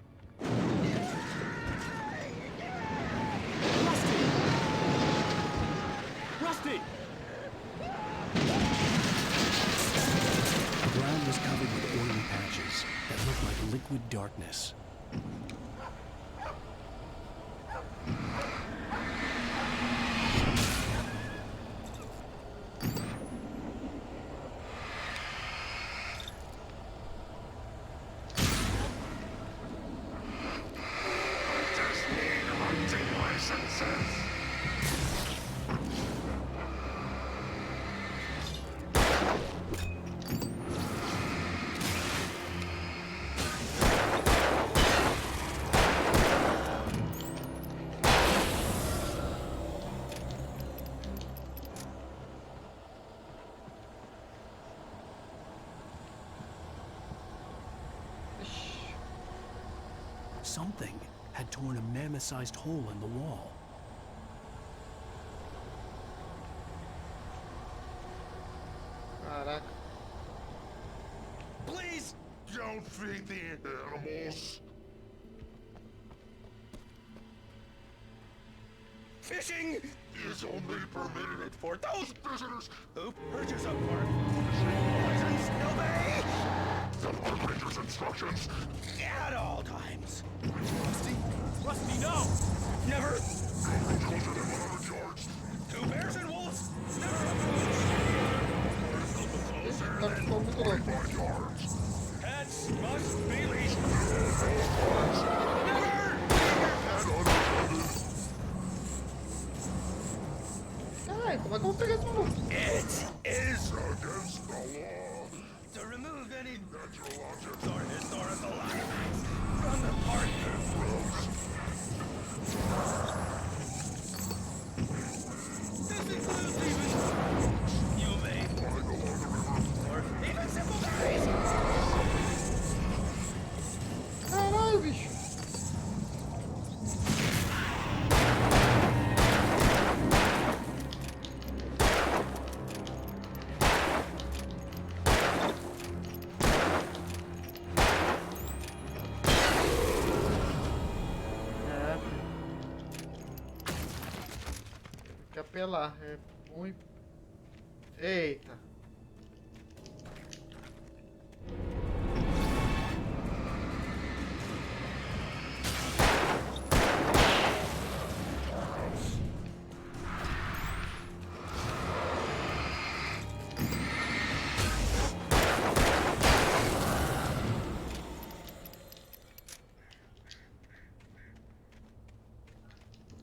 Rusty! The ground was covered with oily patches that looked like liquid darkness. Something had torn a mammoth-sized hole in the wall. Caraca. Please don't feed the animals. Fishing is only permitted for those visitors who purchase a park license. Obey the park ranger's instructions at all times. Rusty? Rusty, no! Never! Anything closer than 100 yards. 2 bears and wolves? Never approach! Closer than 45 yards. Pets must be leashed. Never! Ai, como é que eu vou pegar esse maluco? It is against the law to remove any natural objects or historical artifacts from the park grounds. This includes even humane or even simple berries. Caralho, bicho. Que apelar, é muito. Eita.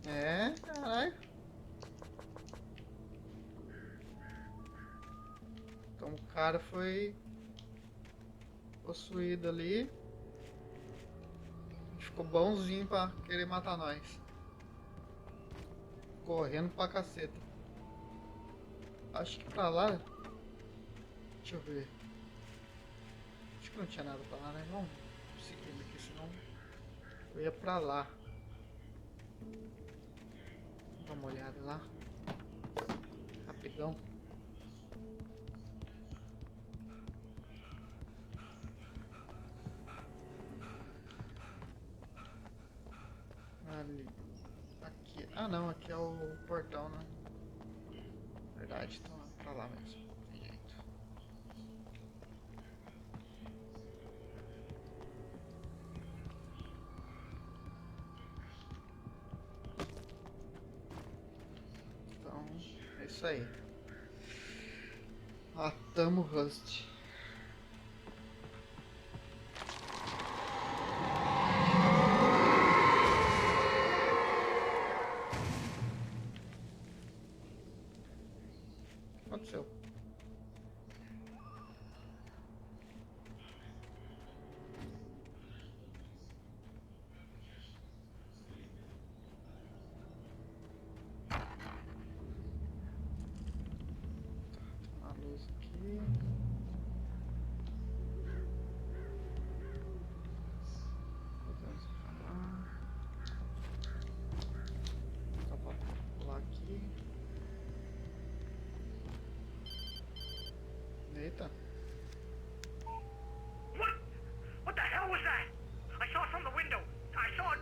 É, caralho. Então o cara foi possuído ali. Ficou bonzinho pra querer matar nós. Correndo pra caceta. Acho que pra lá. Deixa eu ver. Acho que não tinha nada pra lá, né? Vamos seguindo aqui, senão eu ia pra lá. Dá uma olhada lá. Rapidão. Ali. Aqui. Ah não, aqui é o portão, né? Verdade, então tá lá mesmo. Tem jeito. Então, é isso aí. Atamo o Rust. O que aconteceu? A luz aqui. Podemos falar. Só para pular aqui. Eita. What? What the hell was that? I saw from the window. I saw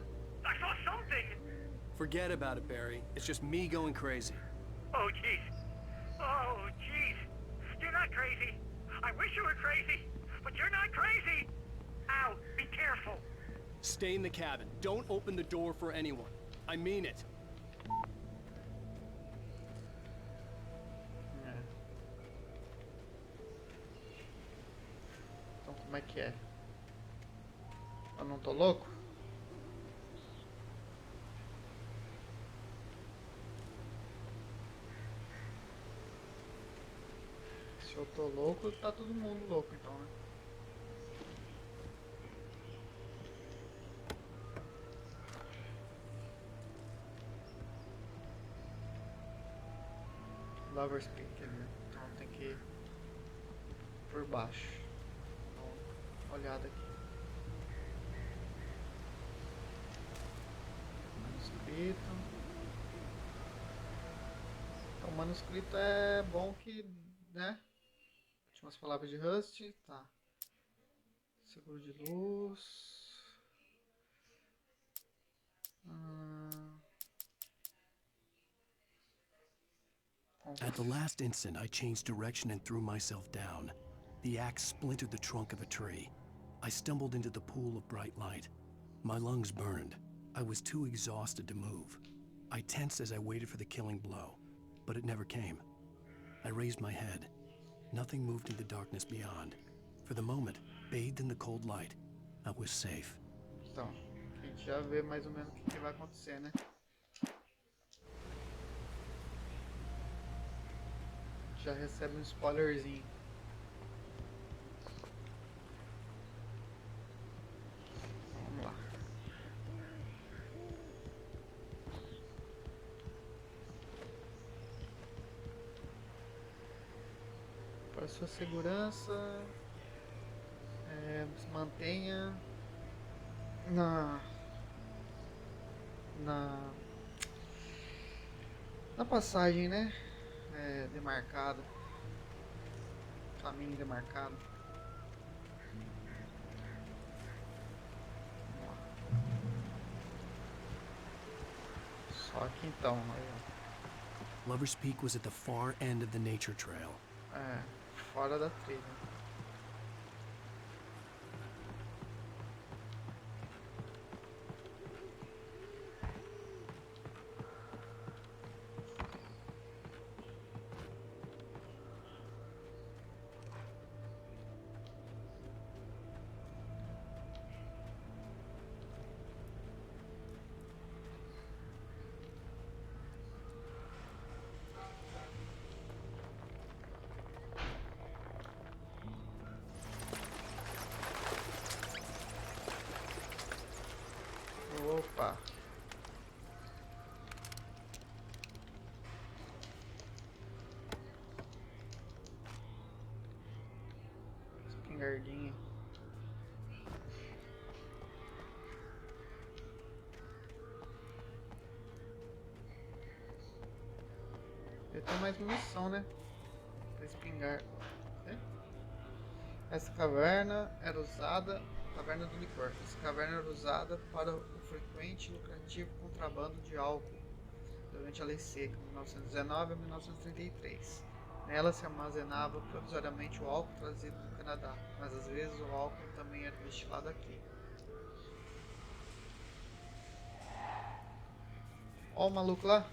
something. Forget about it, Barry. It's just me going crazy. Oh, jeez. Oh, jeez. You're not crazy. I wish you were crazy, but you're not crazy. Ow, be careful. Stay in the cabin. Don't open the door for anyone. I mean it. Então como é que é? Eu não tô louco? Se eu tô louco, tá todo mundo louco então, né? Lover's Peak ali, então tem que ir por baixo. Dá uma olhada aqui. Manuscrito. Então, o manuscrito é bom que, né? Últimas palavras de Rust, tá. Seguro de luz. At the last instant, I changed direction and threw myself down. The axe splintered the trunk of a tree. I stumbled into the pool of bright light. My lungs burned. I was too exhausted to move. I tensed as I waited for the killing blow, but it never came. I raised my head. Nothing moved in the darkness beyond. For the moment, bathed in the cold light, I was safe. Então, a gente já vê mais ou menos o que vai acontecer, né? Já recebe um spoilerzinho. Vamos lá. Para sua segurança, se mantenha na passagem, né? Demarcado, caminho demarcado. Só que então, Lover's Peak was at the far end of the nature trail. Fora da trilha. Opa. Espingardinha. Eu tenho mais munição, né? Pra espingar. Essa caverna era usada. Caverna do licor. Essa caverna era usada para o frequente e lucrativo contrabando de álcool durante a Lei Seca, 1919 a 1933. Nela se armazenava provisoriamente o álcool trazido do Canadá, mas às vezes o álcool também era destilado aqui. Ó o maluco lá.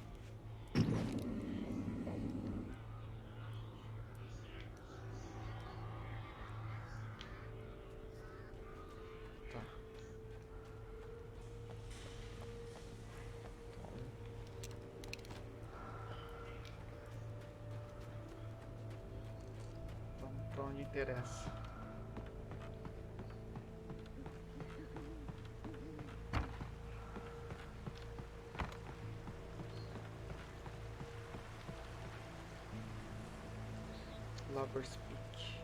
Tá. Vamos pra onde interessa. Lovers Peak.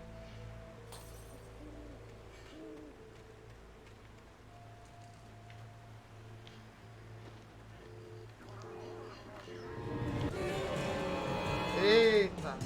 Eita!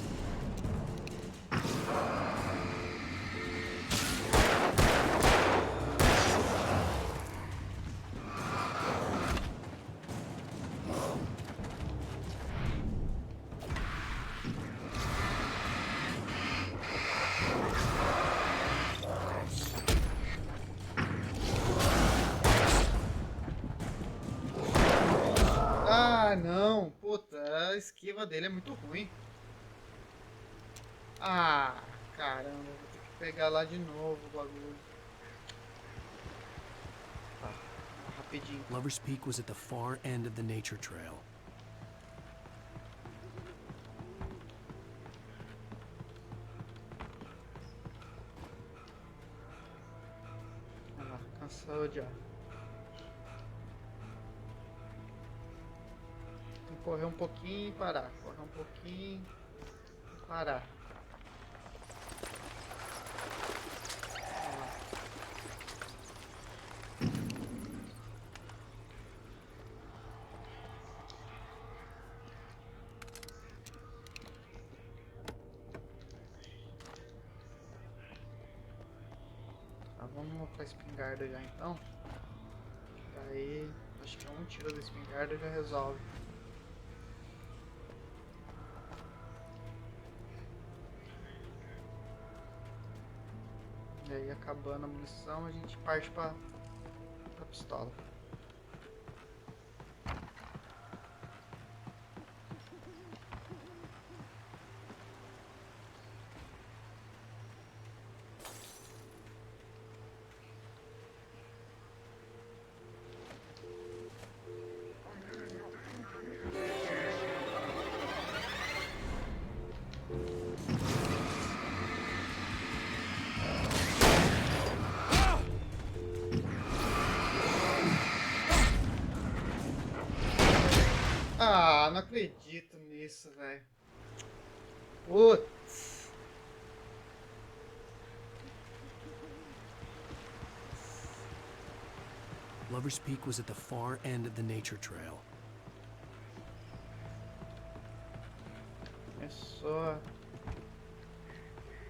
Ah, não. Puta, a esquiva dele é muito ruim. Ah, caramba. Vou ter que pegar lá de novo o bagulho. Tá, rapidinho. Lover's Peak was at the far end of the nature trail. Olha lá, cansou já. Correr um pouquinho e parar, correr um pouquinho e parar. Tá, vamos pra espingarda já então. Daí acho que um tiro da espingarda já resolve. E aí, acabando a munição, a gente parte pra pistola. Ah, não acredito nisso, velho. Putz. Lover's Peak was at the far end of the nature trail. Começou a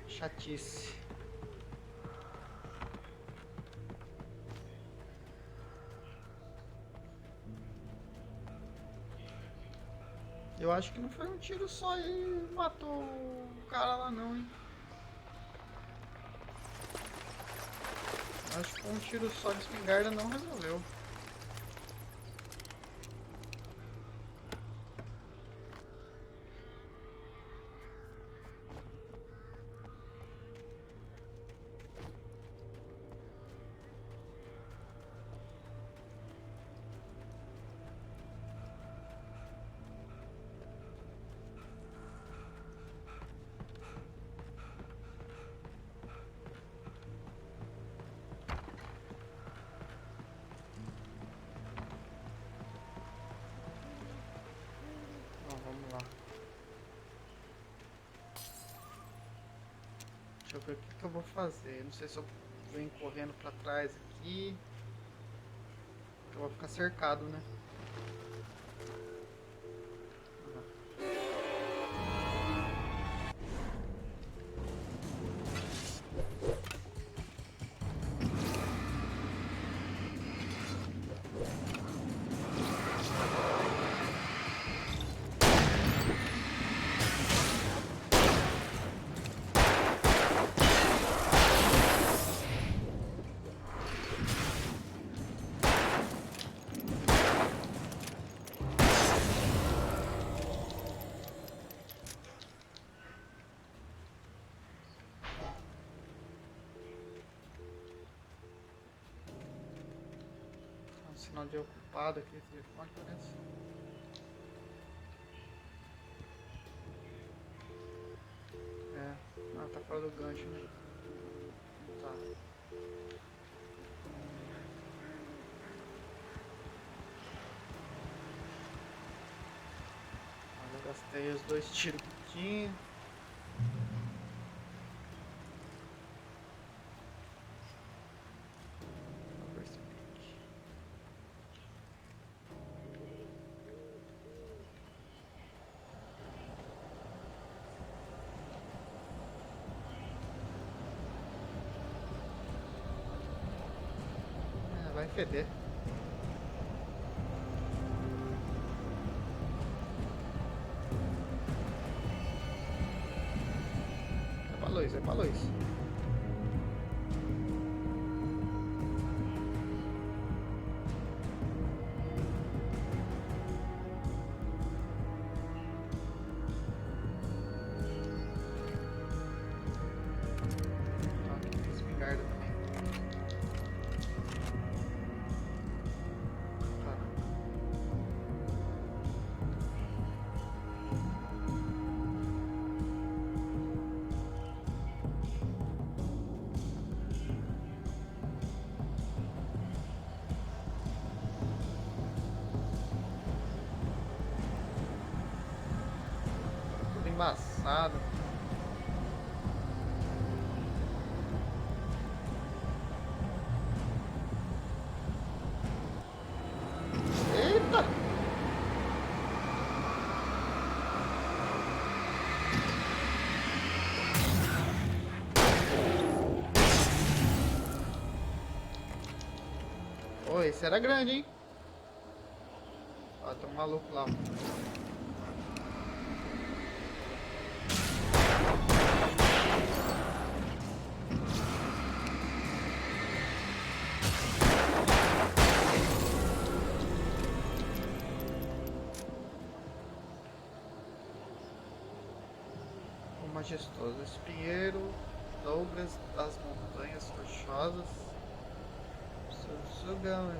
chatice. Eu acho que não foi um tiro só e matou o cara lá não, hein? Acho que um tiro só de espingarda não resolveu. Vamos lá. Deixa eu ver o que eu vou fazer. Não sei se eu venho correndo pra trás aqui. Eu vou ficar cercado, né? sinal de ocupado aqui, telefone parece. É, não, tá fora do gancho, né? Tá. Eu gastei os 2 tiros que tinha. Vai feder. Vai pra luz, vai pra luz. Aqui tem espingarda também. Embaçado. Eita! Oi, esse era grande, hein? Ó, tem um maluco lá. Majestoso espinheiro, Douglas das Montanhas Rochosas. Sugão,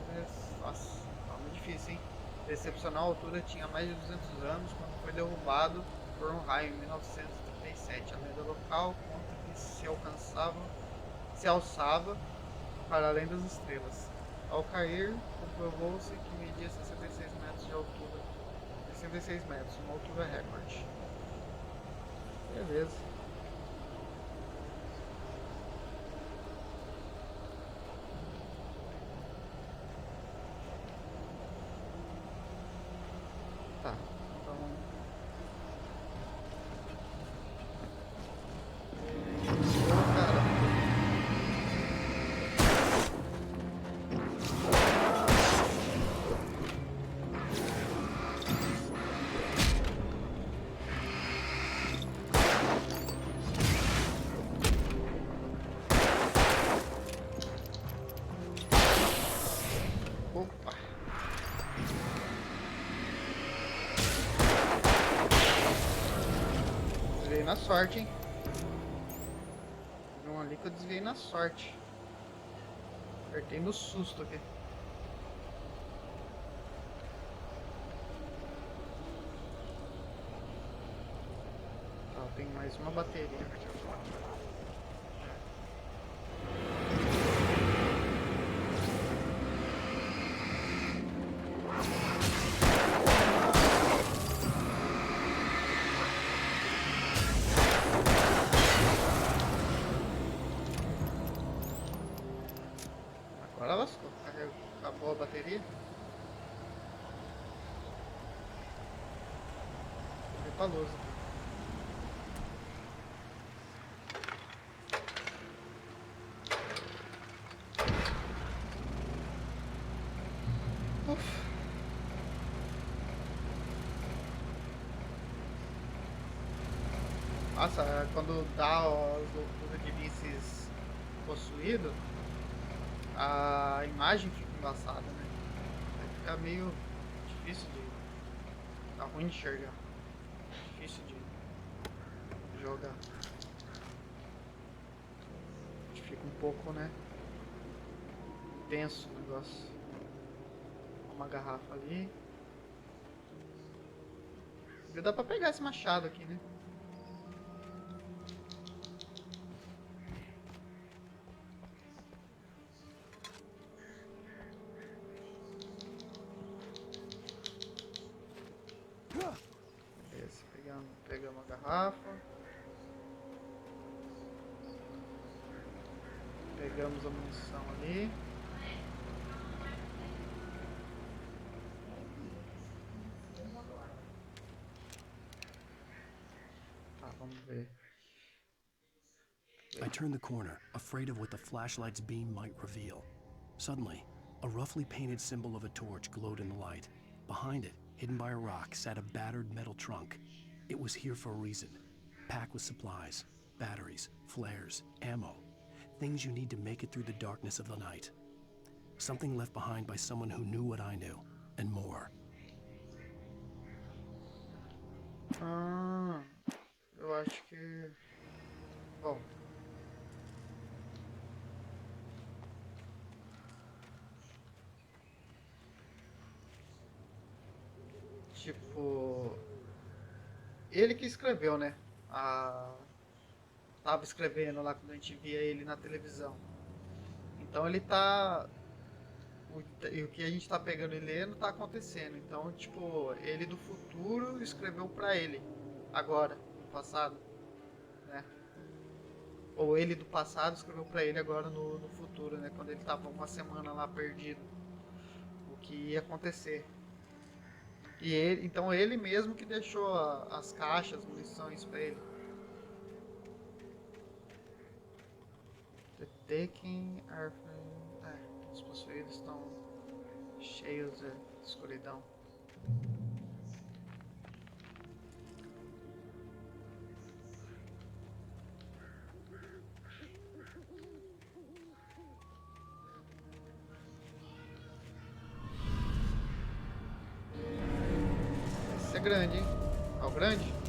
nossa, tá muito difícil, hein? A excepcional altura tinha mais de 200 anos quando foi derrubado por um raio em 1937. A lenda local conta que se alçava para além das estrelas. Ao cair, comprovou-se que media 66 metros de altura. 66 metros, uma altura recorde. Beleza. Tá, então... cara. Opa. Desviei na sorte, hein? Teve um ali que eu desviei na sorte. Apertei no susto aqui. Tá, tem mais uma bateria. Agora lascou. Acabou a bateria. Vou ver pra luz aqui. Nossa, quando dá as loucuras de vices possuídos, a imagem fica embaçada, né? Vai ficar meio difícil de... tá ruim de enxergar. Difícil de jogar. Fica um pouco, né? Tenso o negócio. uma garrafa ali. Dá pra pegar esse machado aqui, né? Beleza, pegamos a garrafa. Pegamos a munição ali. Vamos ver. I turned the corner, afraid of what the flashlight's beam might reveal. Suddenly, a roughly painted symbol of a torch glowed in the light. Behind it, hidden by a rock, sat a battered metal trunk. It was here for a reason. Packed with supplies, batteries, flares, ammo. Things you need to make it through the darkness of the night. Something left behind by someone who knew what I knew, and more. Eu acho que... Bom. Tipo... Ele que escreveu, né? Tava escrevendo lá quando a gente via ele na televisão. Então ele tá... O que a gente tá pegando e lendo tá acontecendo. Então, tipo, ele do futuro escreveu pra ele. Agora, no passado. Né? Ou ele do passado escreveu pra ele agora no futuro, né? Quando ele tava uma semana lá perdido. O que ia acontecer. E ele, então ele mesmo que deixou as caixas, munições pra ele. The taking are... os possuídos estão cheios de escuridão. Esse é grande, hein? Ó, o grande?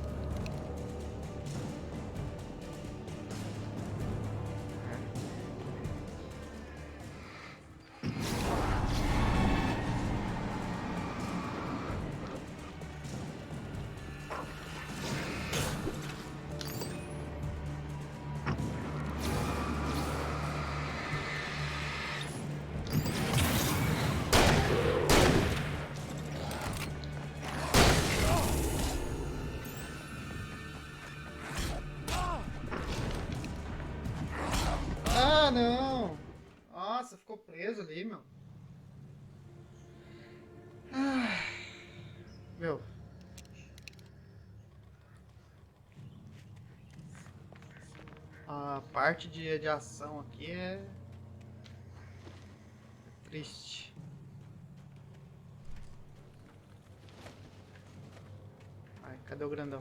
Ah, não! Nossa, ficou preso ali, meu. Meu. A parte de ação aqui é triste. Ai, cadê o grandão?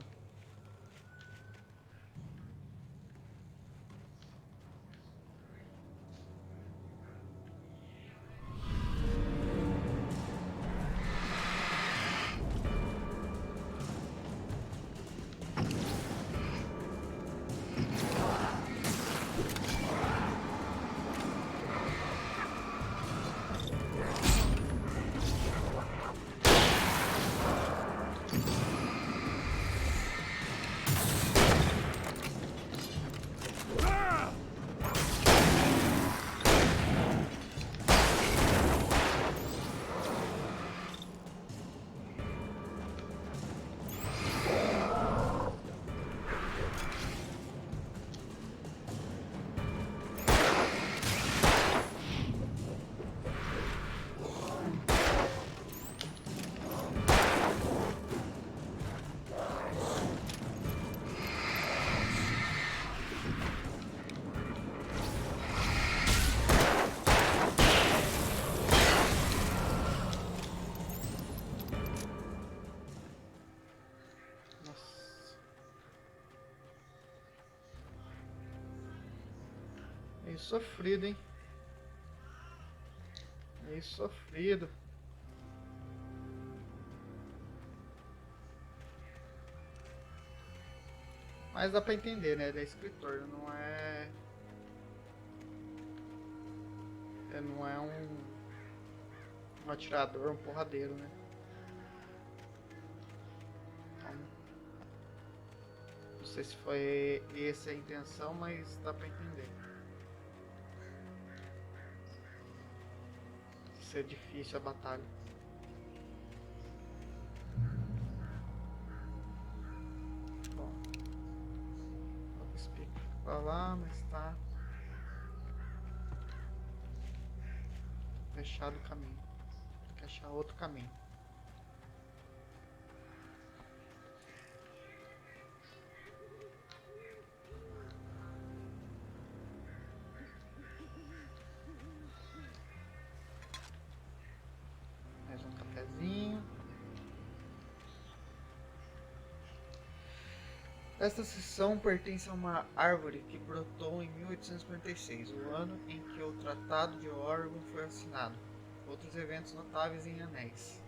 Meio sofrido, hein? Meio sofrido. Mas dá pra entender, né? Ele é escritor, não é... Não é Um atirador, um porradeiro, né? Então, não sei se foi essa a intenção, mas dá pra entender. Ser difícil a batalha. Bom, o speak pra lá, mas tá fechado o caminho. Tem que achar outro caminho. Mais um cafezinho. Esta seção pertence a uma árvore que brotou em 1856, o ano em que o Tratado de Oregon foi assinado. Outros eventos notáveis em anéis.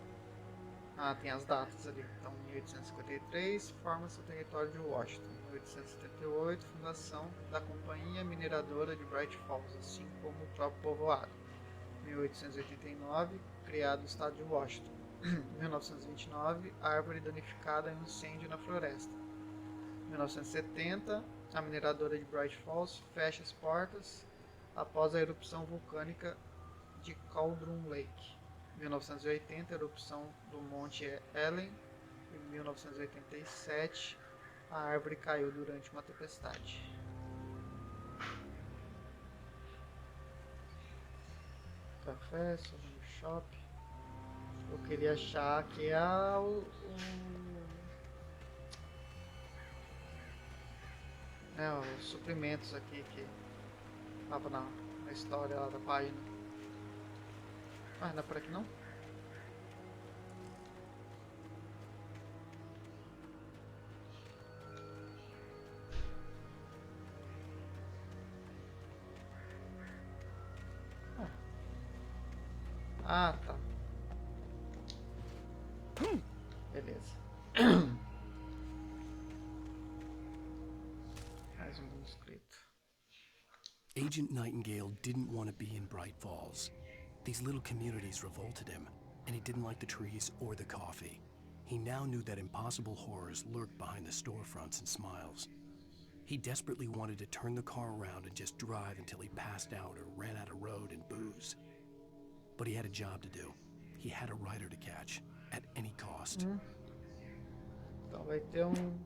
Ah, tem as datas ali. Então, 1853, forma-se o território de Washington. 1878, fundação da Companhia Mineradora de Bright Falls, assim como o próprio povoado. 1889, criado o estado de Washington. 1929, árvore danificada em um incêndio na floresta. 1970, a mineradora de Bright Falls fecha as portas após a erupção vulcânica de Cauldron Lake. 1980, erupção do Monte Ellen. Em 1987, a árvore caiu durante uma tempestade. Café, souvenir shop. Eu queria achar que é os suprimentos aqui que tava na história lá da página. Ah, não é por aqui não? Ah, tá. Beleza. Mais um inscrito. Agent Nightingale didn't want to be in Bright Falls. These little communities revolted him, and he didn't like the trees or the coffee. He now knew that impossible horrors lurked behind the storefronts and smiles. He desperately wanted to turn the car around and just drive until he passed out or ran out of road and booze. But he had a job to do. He had a rider to catch, at any cost. Então vai ter um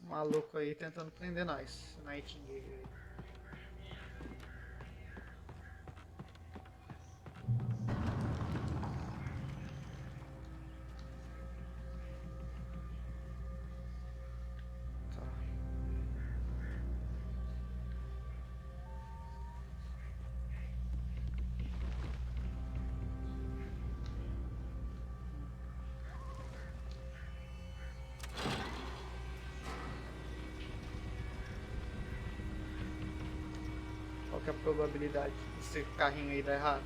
maluco aí tentando prender nós. Nightingale. Qual que é a probabilidade desse carrinho aí dar errado?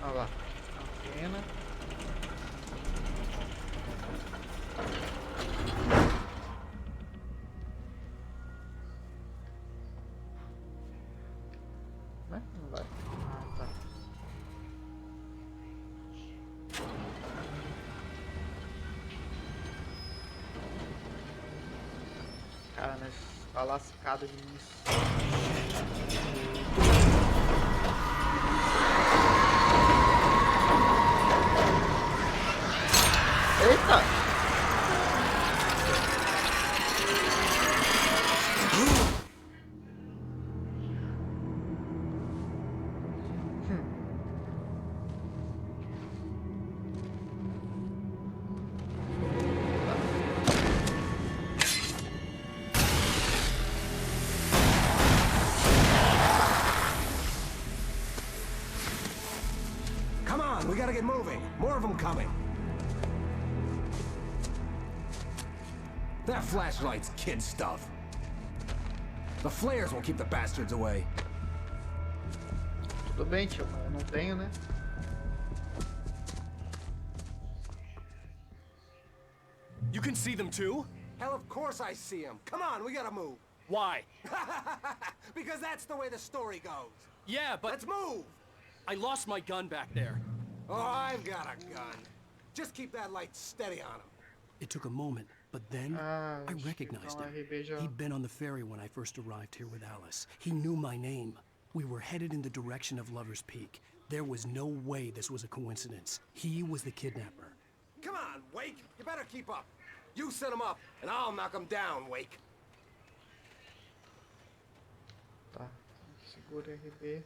Olha lá, antena. Né? Não vai. Ah, tá. Cara, nós tá lascado de munição. Eita! Come on, we gotta get moving. More of them coming. That flashlight's kid stuff. The flares won't keep the bastards away. Tudo bem, tio, mas eu não tenho, né? You can see them too? Hell, of course I see them. Come on, we gotta move. Why? Because that's the way the story goes. Yeah, but... Let's move! I lost my gun back there. Oh, I've got a gun. Just keep that light steady on him. It took a moment, but then I recognized him. He'd been on the ferry when I first arrived here with Alice. He knew my name. We were headed in the direction of Lover's Peak. There was no way this was a coincidence. He was the kidnapper. Come on, Wake. You better keep up. You set him up, and I'll knock him down, Wake. Tá, segura RB.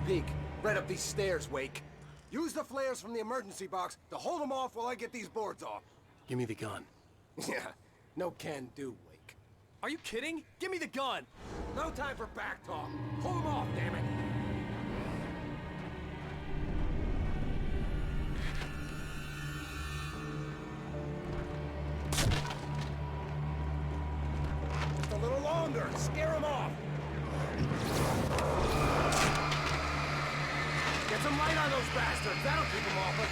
Peak. Right up these stairs, Wake. Use the flares from the emergency box to hold them off while I get these boards off. Give me the gun. Yeah, no can do, Wake. Are you kidding? Give me the gun! No time for back talk. Hold them off, damn it! Just a little longer. Scare them off. Get some light on those bastards. That'll keep them off us.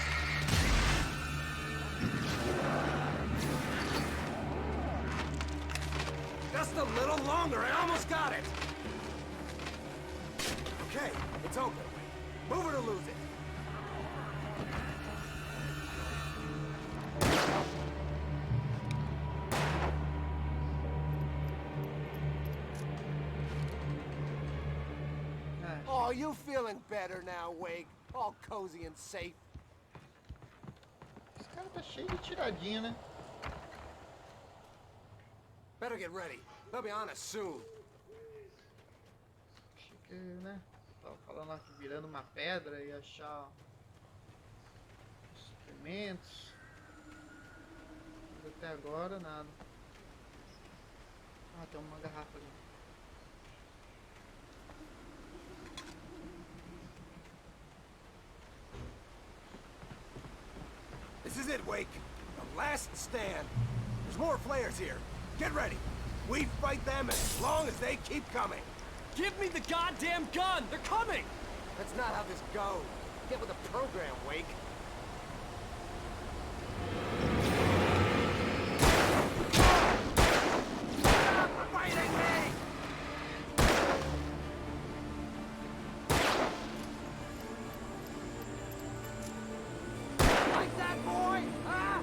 Just a little longer. I almost got it. Okay, it's open. Move it or lose it. Oh, you feeling better now, Wake? All cozy and safe. Esse cara tá cheio de tiradinha, né? Better get ready. They'll be on us soon. Achei que, né? Tava falando lá que virando uma pedra e achar suprimentos. Mas até agora nada. Ah, tem uma garrafa ali. This is it, Wake. The last stand. There's more flares here. Get ready. We fight them as long as they keep coming. Give me the goddamn gun! They're coming! That's not how this goes. Get with the program, Wake. Stop fighting me! Like that, boy? Huh?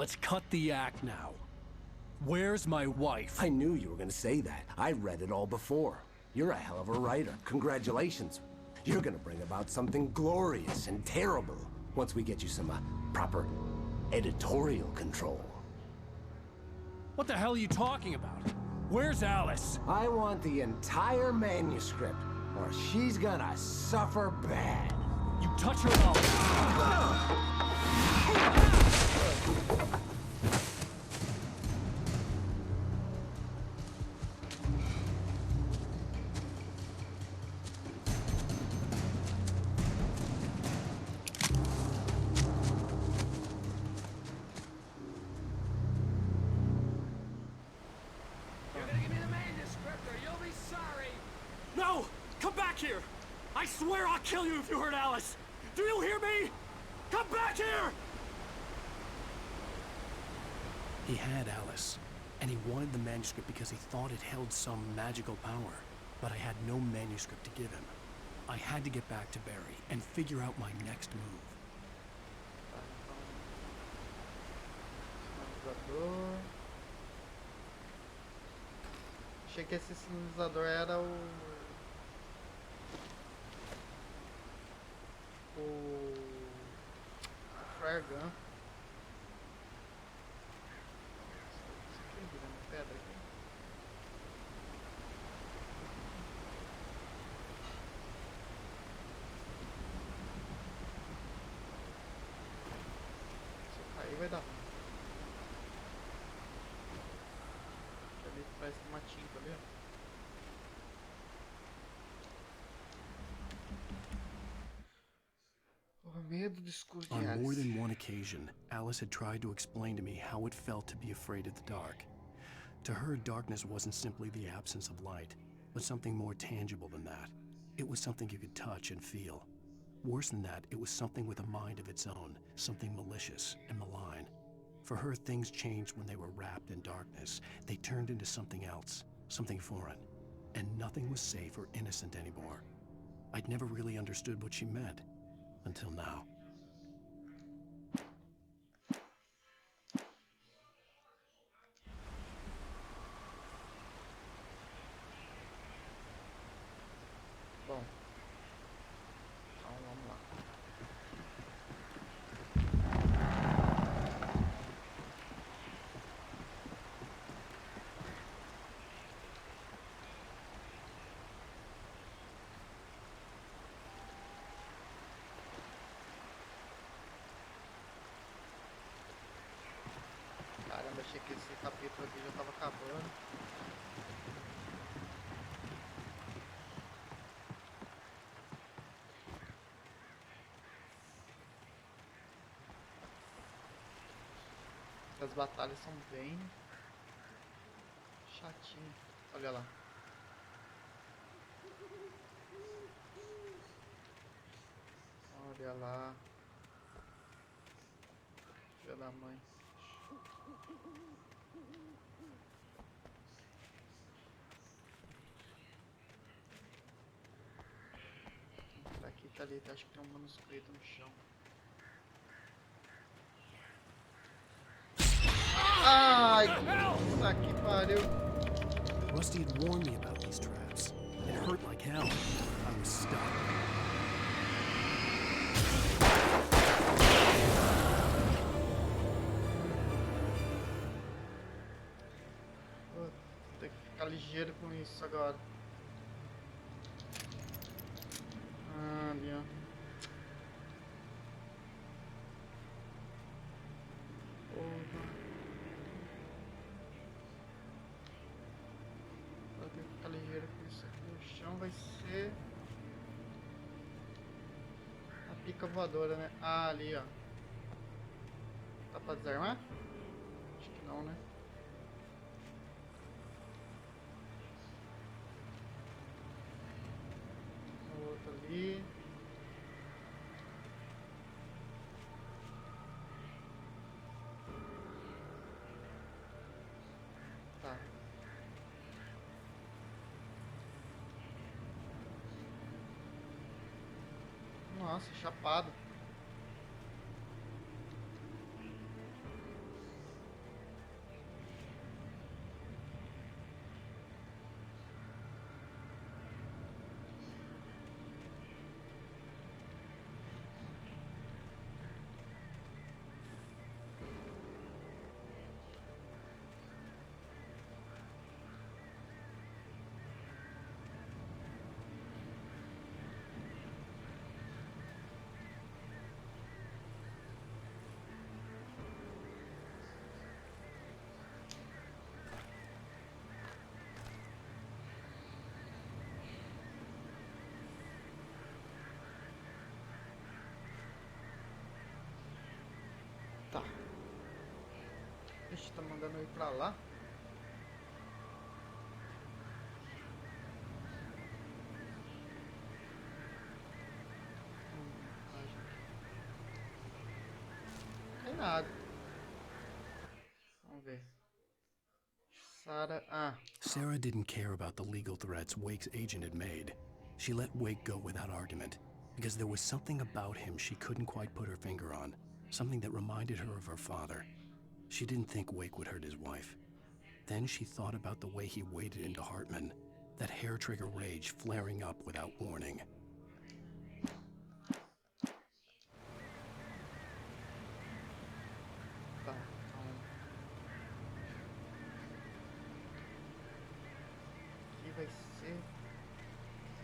Let's cut the act now. Where's my wife? I knew you were gonna say that. I read it all before. You're a hell of a writer. Congratulations. You're gonna bring about something glorious and terrible once we get you some proper editorial control. What the hell are you talking about? Where's Alice? I want the entire manuscript, or she's gonna suffer bad. You touch her and No! Come back here! I swear I'll kill you if you hurt Alice! Do you hear me? Come back here! He had Alice, and he wanted the manuscript because he thought it held some magical power. But I had no manuscript to give him. I had to get back to Barry and figure out my next move. Achei que esse sinalizador era o flare gun. Isso aqui virando pedra aqui. Se eu cair vai dar ruim. Ali parece que uma tinta ali, ó. On more than one occasion, Alice had tried to explain to me how it felt to be afraid of the dark. To her, darkness wasn't simply the absence of light, but something more tangible than that. It was something you could touch and feel. Worse than that, it was something with a mind of its own, something malicious and malign. For her, things changed when they were wrapped in darkness. They turned into something else, something foreign, and nothing was safe or innocent anymore. I'd never really understood what she meant. Until now. Bom, então vamos lá. Caramba, achei que esse capítulo aqui já estava acabando. As batalhas são bem chatinhas. Olha lá. Olha lá. Filha da mãe. Aqui tá ali, acho que tem um manuscrito no chão. Ai, puta que pariu. Rusty had warned me about these traps. It hurt like hell. I was stuck. Vou ter que ficar ligeiro com isso agora. Ali, ó. Vou ter que ficar ligeiro com isso aqui. O chão vai ser a pica voadora, né? Ah, ali, ó. Dá pra desarmar? Acho que não, né? O outro ali. Tá. Nossa, chapado. Tá. Ixi, tá mandando eu ir pra lá. Não tem nada. Vamos ver. Sarah didn't care about the legal threats Wake's agent had made. She let Wake go without argument, because there was something about him she couldn't quite put her finger on, something that reminded her of her father. She didn't think Wake would hurt his wife. Then she thought about the way he waded into Hartman, that hair-trigger rage flaring up without warning. Vai ser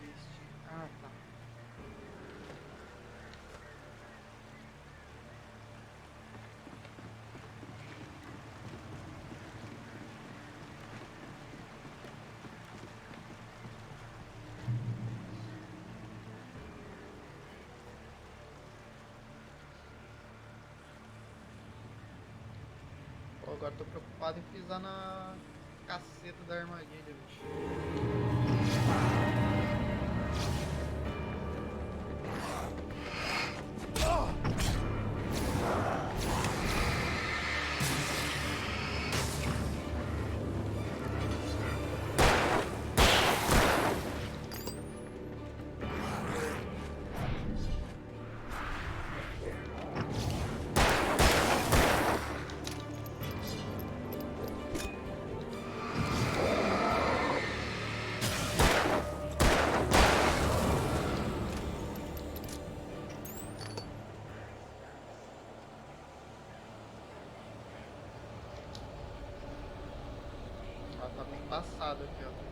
este. Ah, tá. Pô, agora tô preocupado em pisar na caceta da armadilha, bicho. Tá bem passado aqui, ó.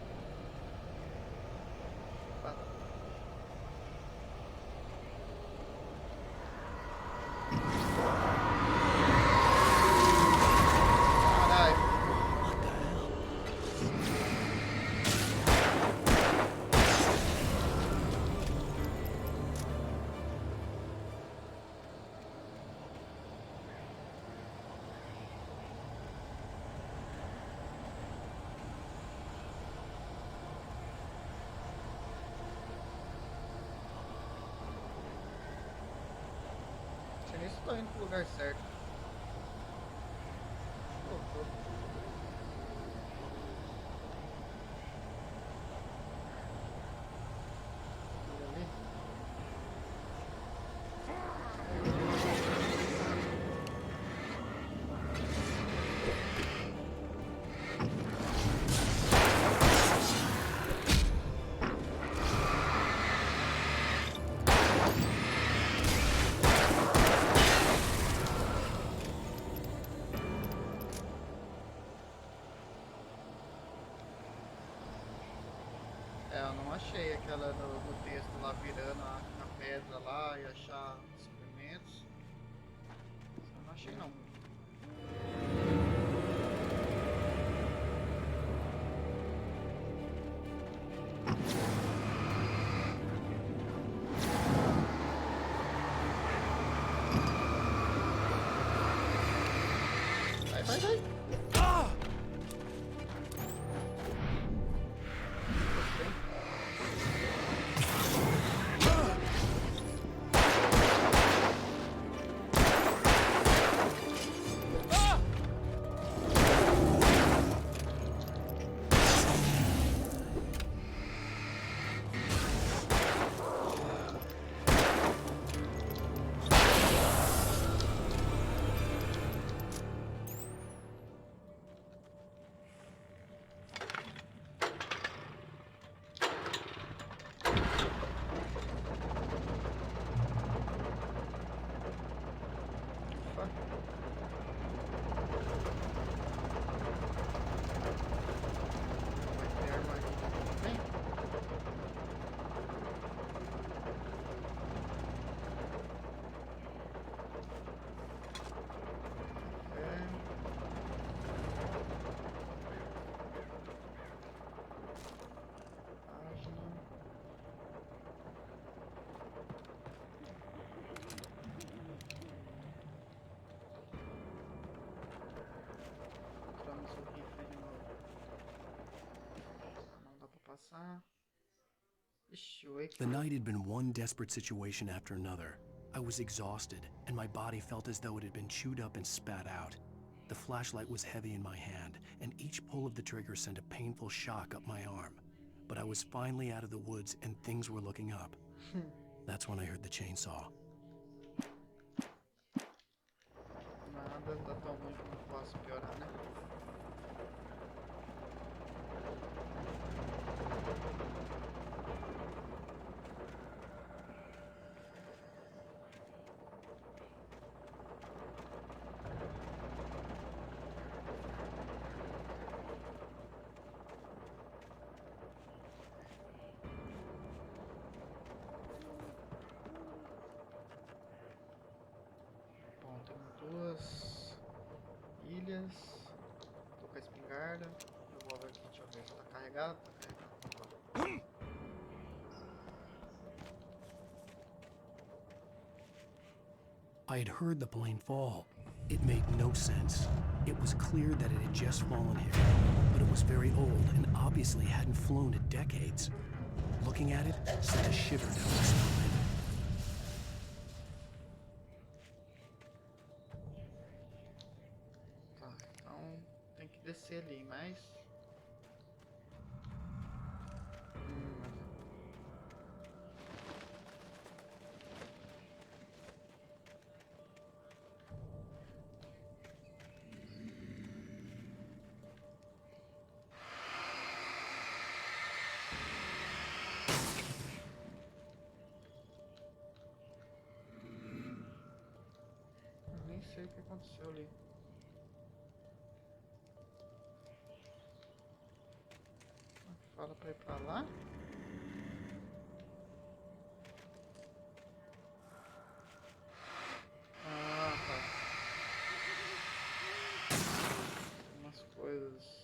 Não sei nem se tô indo pro lugar certo. Tô. Eu não achei aquela no texto lá virando a pedra lá e achar suprimentos. Eu não achei não. Vai. passar. Ixi, o Wake. The night had been one desperate situation after another. I was exhausted, and my body felt as though it had been chewed up and spat out. The flashlight was heavy in my hand, and each pull of the trigger sent a painful shock up my arm. But I was finally out of the woods, and things were looking up. That's when I heard the chainsaw. Nada tá tão ruim como posso piorar, né? Bom, temos duas ilhas. Tô com a espingarda. Eu vou ver aqui, deixa eu ver se tá carregado. Tá carregado. I had heard the plane fall. It made no sense. It was clear that it had just fallen here, but it was very old and obviously hadn't flown in decades. Looking at it sent a shiver down my spine. Tá, então tem que descer ali, mas... Nem sei o que aconteceu ali. Fala pra ir pra lá. Ah, tá. Umas coisas.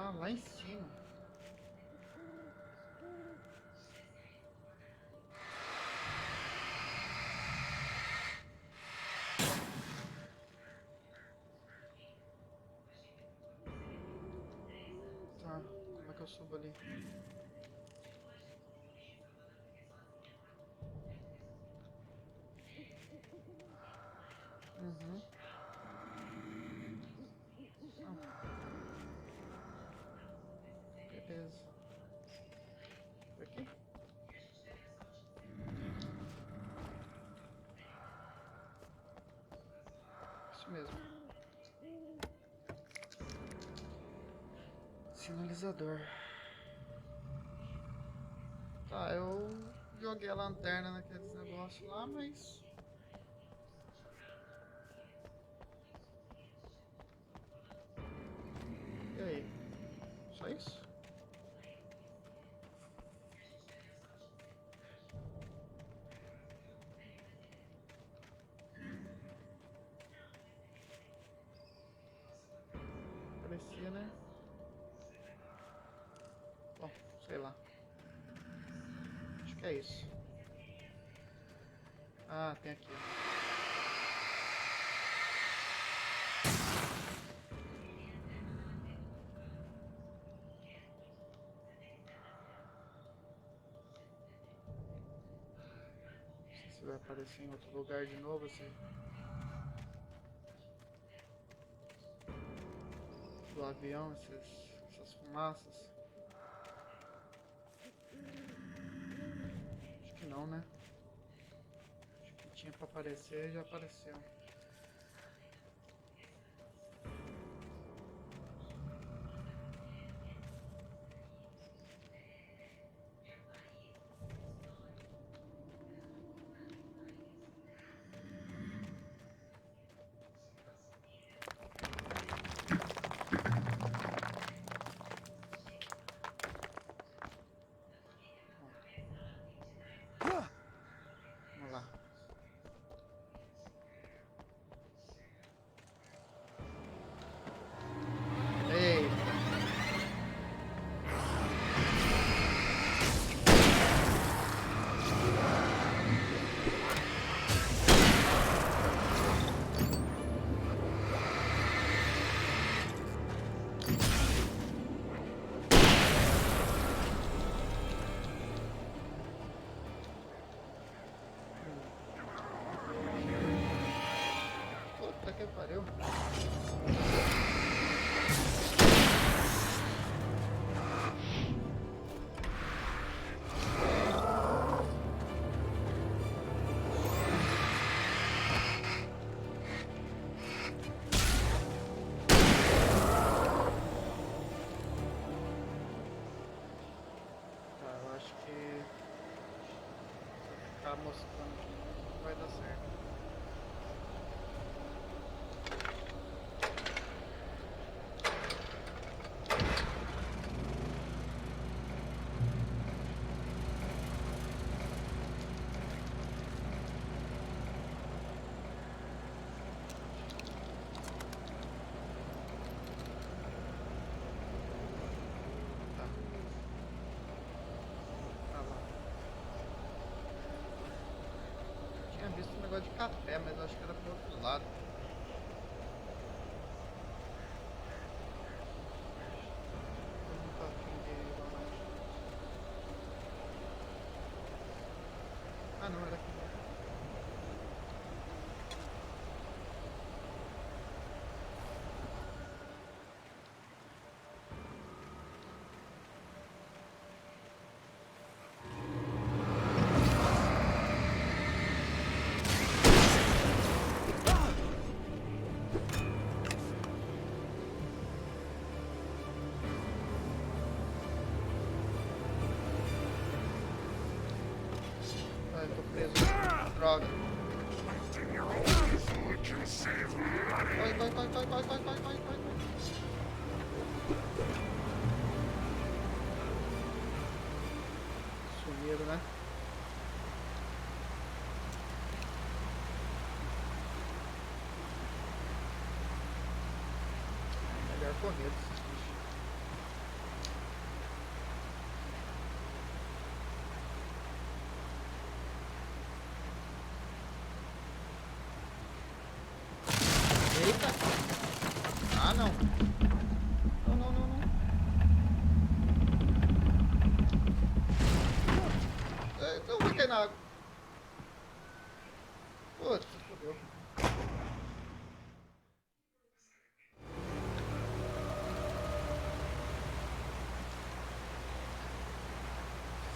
Ah, lá em cima. Tá, como é que eu subo ali? Uhum. Beleza. Por aqui? Isso mesmo. Sinalizador. Tá, eu joguei a lanterna naqueles negócios lá, mas... E aí? Só isso? Parecia, né? Bom, sei lá. Acho que é isso. Ah, tem aqui. Não sei se vai aparecer em outro lugar de novo, assim. Do avião, essas fumaças. Acho que não, né? Acho que tinha pra aparecer, já apareceu. pariu. Mostrando que não vai dar certo. Visto um negócio de café, mas acho que era pro outro lado. Eu não tô afim de ir lá não. Ah não, era aqui. Eu tô preso. Droga. Vai. Sumiram, né? Melhor correr desses bichos. Eita! Ah, não! Não. Eu vou cair na água. Putz, fodeu.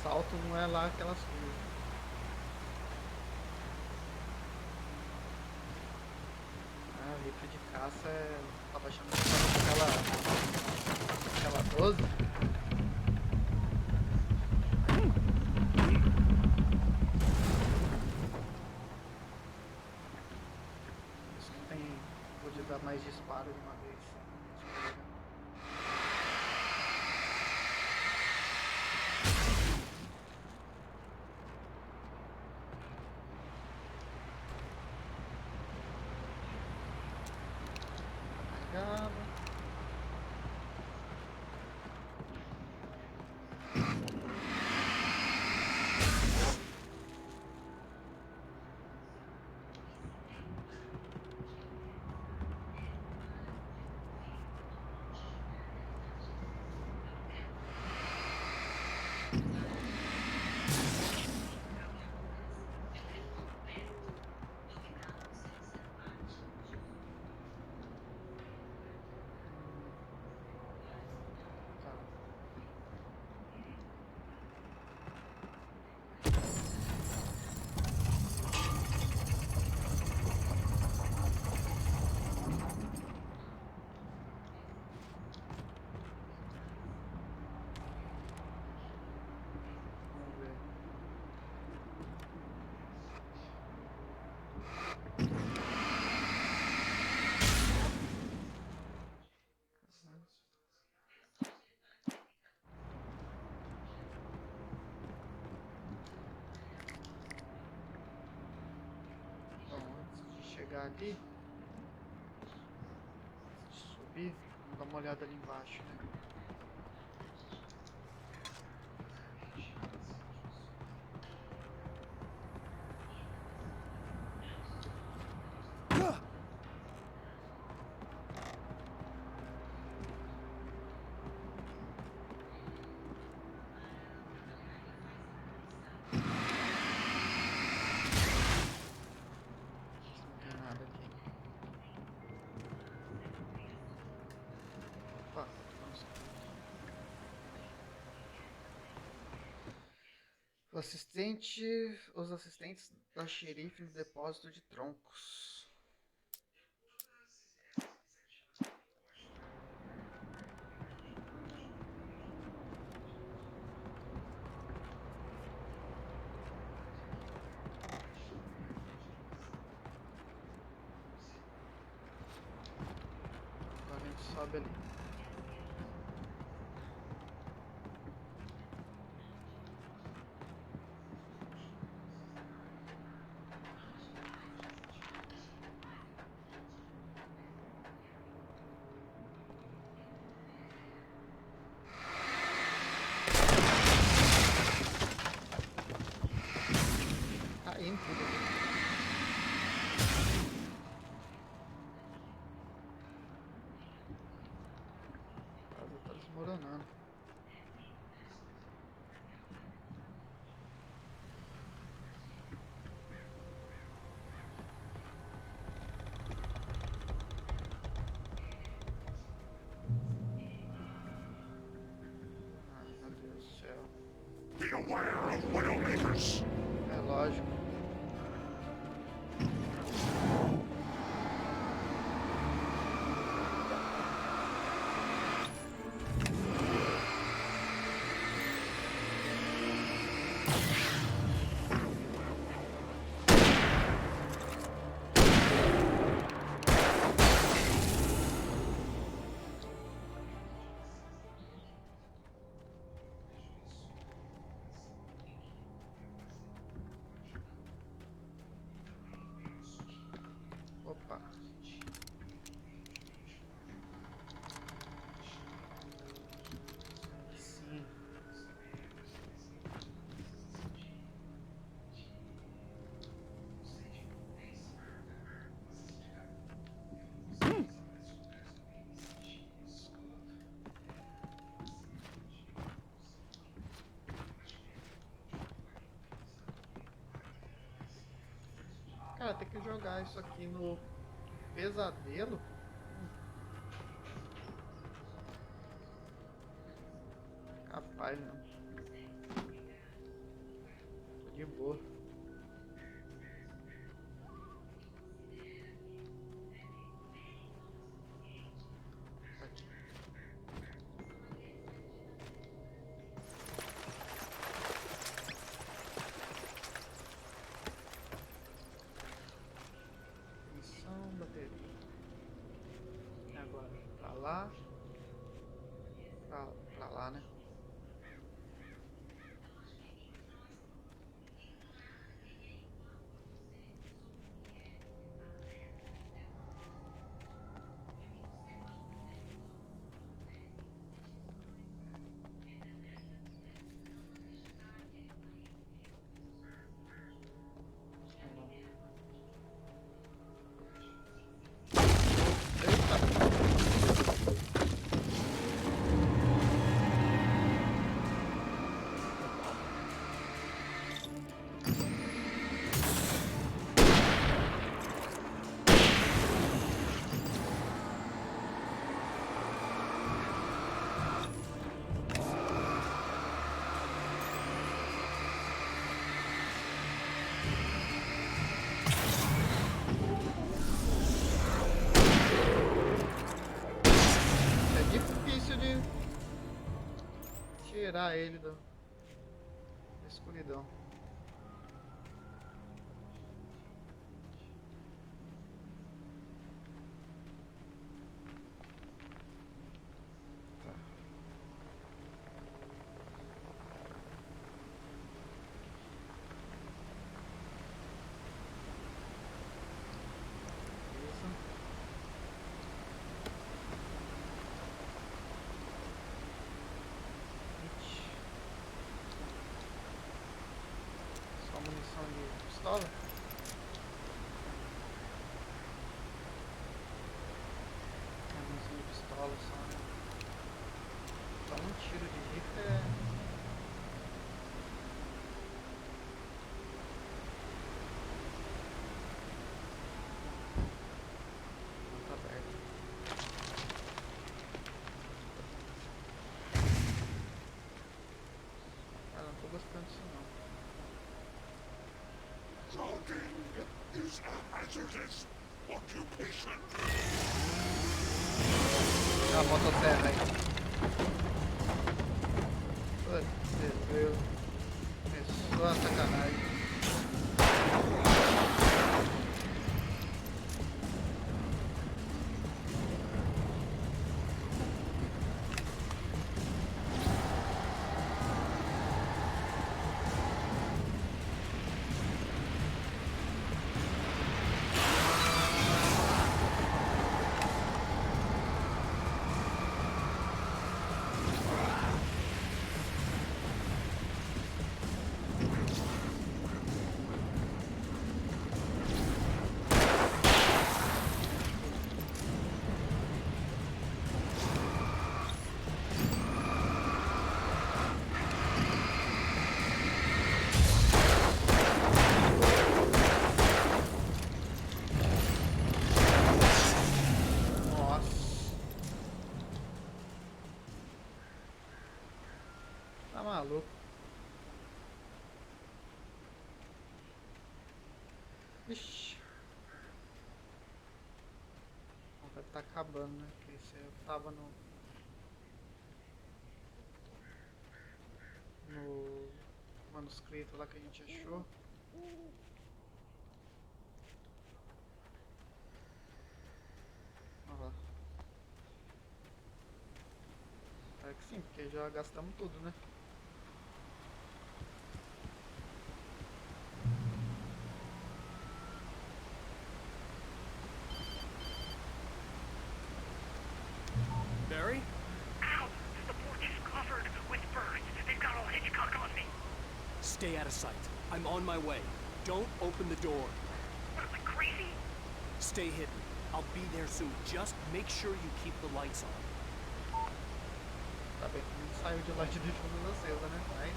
Salto não é lá aquelas coisas. Rifle de caça é... Tava achando que tava aquela 12. Isso não tem... Vou dar mais disparo de uma vez. Chegar ali, subir, vamos dar uma olhada ali embaixo, né? Os assistentes da xerife no depósito de troncos. Agora a gente sobe ali. Caindo tudo aqui. A casa tá desmoronando. Ah, meu Deus do céu. Be aware of Widowmakers. É lógico. Opa. Sim. Cara, tem que jogar isso aqui no pesadelo. Capaz, não. Tô de boa. Aqui. Missão, bateria. E agora, pra lá. Pra lá, né? Tirar ele da escuridão. Tá. Só munição de pistola? É munição de pistola só, né? Só um tiro de rifle tá aberto. Ah, não tô gostando disso não. Is a hazardous occupation. A motosserra aí. Putz, Deus. Começou a sacanagem. Maluco. Ixi. Vai estar acabando, né? Porque esse eu tava no manuscrito lá que a gente achou. Olha lá. É que sim, porque já gastamos tudo, né? Barry? Ow! The porch is covered with birds. They've got all Hitchcock on me. Stay out of sight. I'm on my way. Don't open the door. What, am I crazy? Stay hidden. I'll be there soon. Just make sure you keep the lights on. Tá bem, não saiu de lá de deixou luz acesa, né? Mas...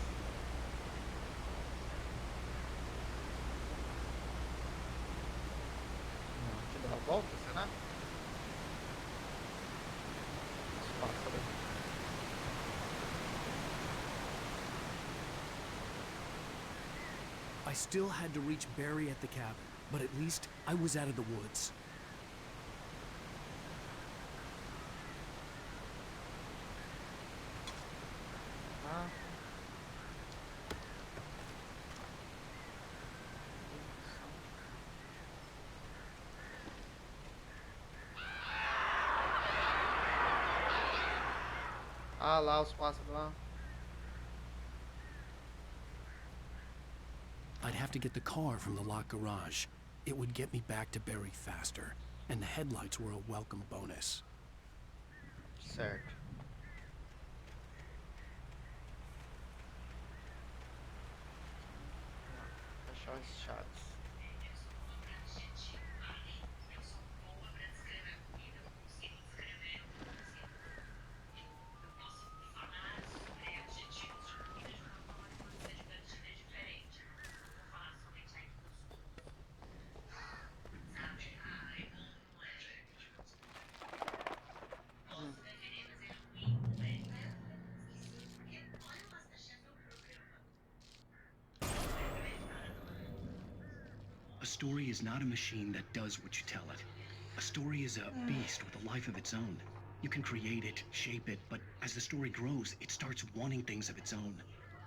Não, aqui dá a volta, será? I still had to reach Barry at the cabin, but at least I was out of the woods. Ah, lá os pássaros lá. I'd have to get the car from the locked garage. It would get me back to Barry faster, and the headlights were a welcome bonus. Certo. Fechar as chaves. A story is not a machine that does what you tell it. A story is a beast with a life of its own. You can create it, shape it, but as the story grows, it starts wanting things of its own.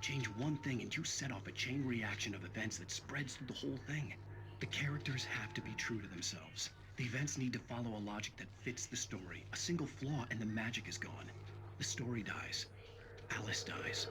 Change one thing and you set off a chain reaction of events that spreads through the whole thing. The characters have to be true to themselves. The events need to follow a logic that fits the story. A single flaw and the magic is gone. The story dies. Alice dies.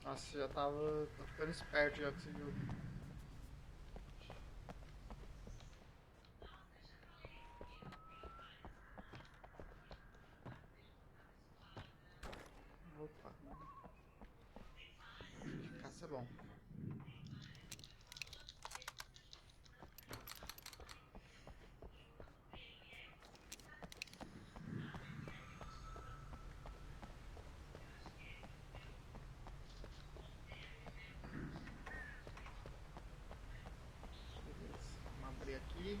Nossa, já tava ficando esperto já com esse jogo. Opa. Caça é bom. Vamos abrir aqui.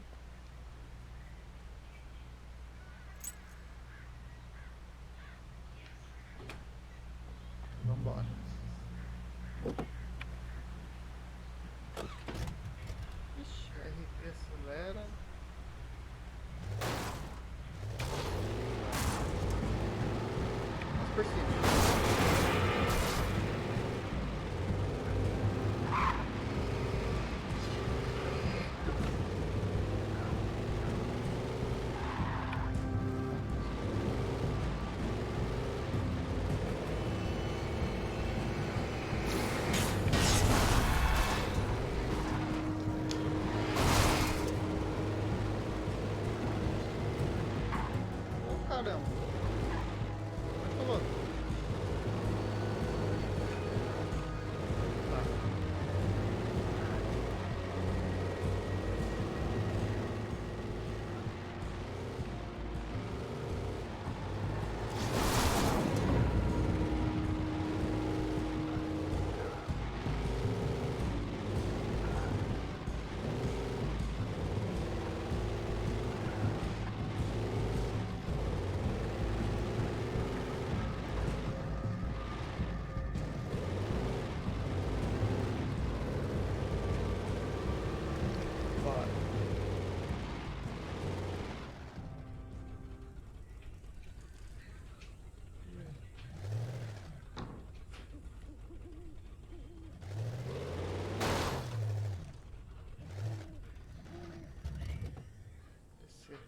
por cima. Caramba. Muito louco. Tá. Bora. Descer.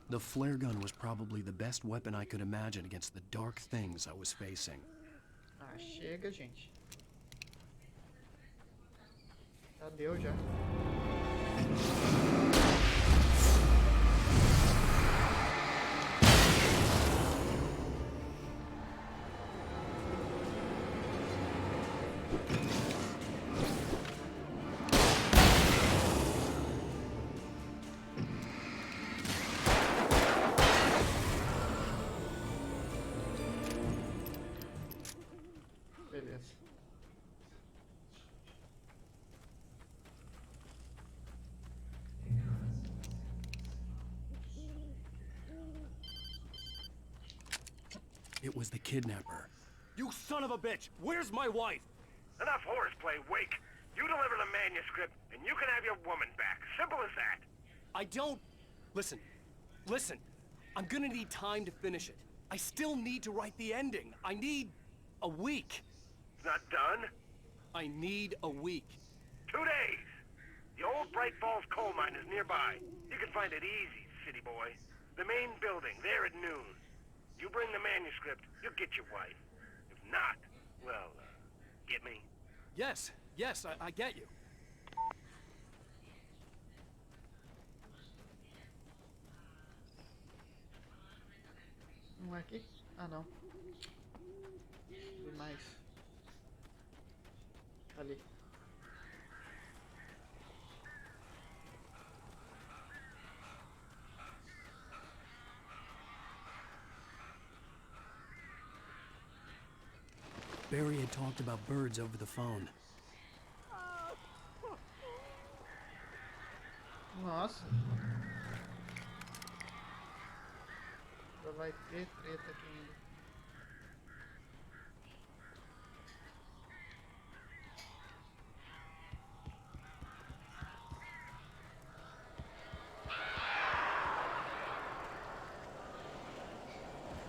The flare gun was probably the best weapon I could imagine against the dark things I was facing. Ah, chega, gente. Já deu, já. Beleza. It was the kidnapper. You son of a bitch! Where's my wife? Enough horseplay, Wake. You deliver the manuscript, and you can have your woman back. Simple as that. I don't... Listen. Listen. I'm gonna need time to finish it. I still need to write the ending. I need... a week. It's not done. I need a week. 2 days. The old Bright Falls coal mine is nearby. You can find it easy, city boy. The main building, there at noon. You bring the manuscript, you'll get your wife. If not, well, get me? Yes, I get you. Não é aqui? Ah, não. Tem mais. Ali. Barry had talked about birds over the phone. Nossa. Já vai ter treta aqui ainda.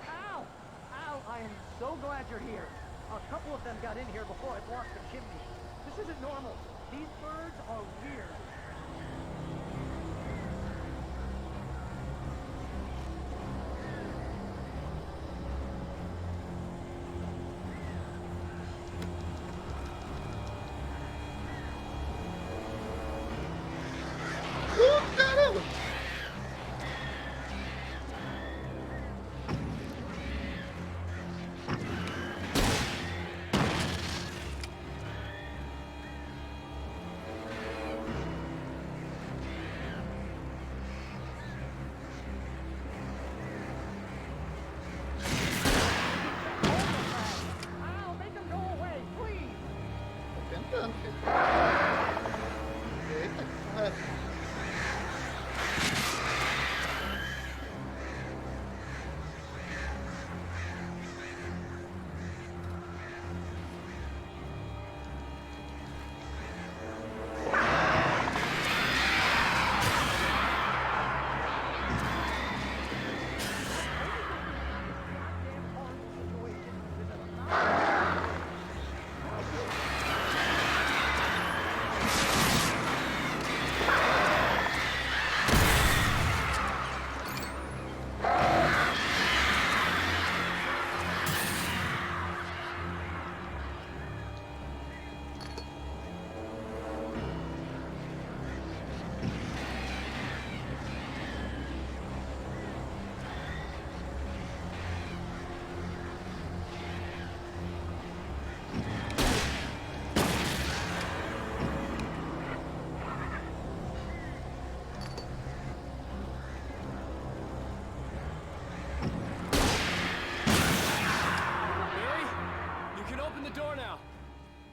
Ow! Ow! I am so glad you're here. A couple of them got in here before I blocked the chimney. This isn't normal. These birds are weird. Caramba! Ow! Make them go away, please! Tô tentando, filho. Eita, que porra é essa?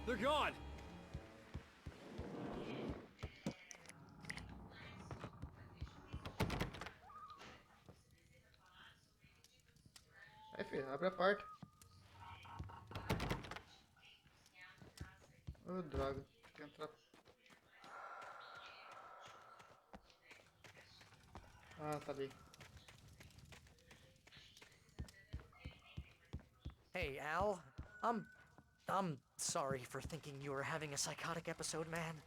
They're gone. Aí, filho, abre a porta. Oh, droga. Tem que entrar. Ah, tá ali. Hey, Al. I'm sorry for thinking you were having a psychotic episode, man.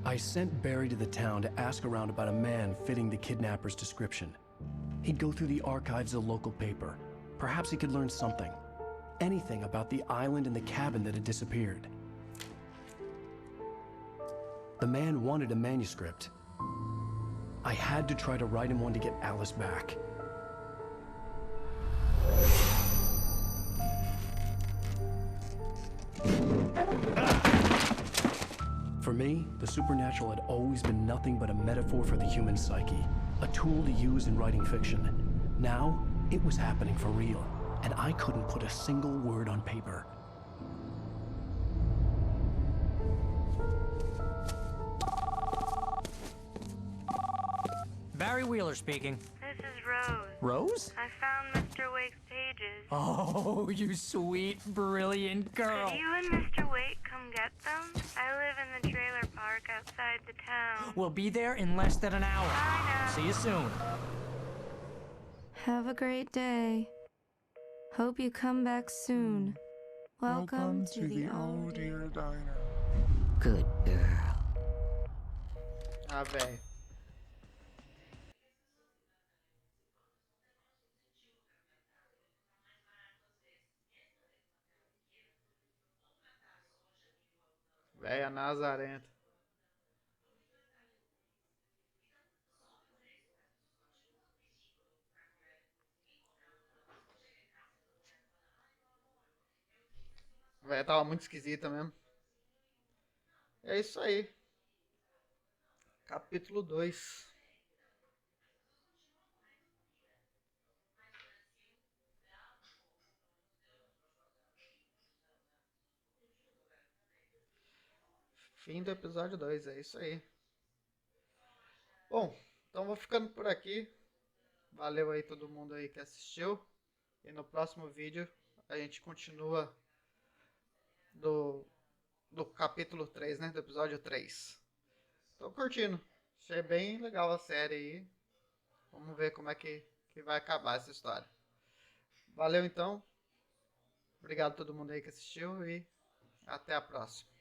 I sent Barry to the town to ask around about a man fitting the kidnapper's description. He'd go through the archives of the local paper. Perhaps he could learn something. Anything about the island and the cabin that had disappeared. The man wanted a manuscript. I had to try to write him one to get Alice back. For me, the supernatural had always been nothing but a metaphor for the human psyche, a tool to use in writing fiction. Now, it was happening for real, and I couldn't put a single word on paper. Barry Wheeler speaking. This is Rose. Rose? I found Mr. Wake's pages. Oh, you sweet, brilliant girl. Could you and Mr. Wake come get them? I live in the trailer park outside the town. We'll be there in less than an hour. I know. See you soon. Have a great day. Hope you come back soon. Welcome to the Oh Dear Diner. Good girl. Ah, velho. Véia nazarenta. Véia tava muito esquisita mesmo. É isso aí. Capítulo 2. Fim do episódio 2, é isso aí. Bom, então vou ficando por aqui. Valeu aí todo mundo aí que assistiu. E no próximo vídeo a gente continua do capítulo 3, né? Do episódio 3. Tô curtindo. Achei bem legal a série aí. Vamos ver como é que vai acabar essa história. Valeu então. Obrigado a todo mundo aí que assistiu e até a próxima.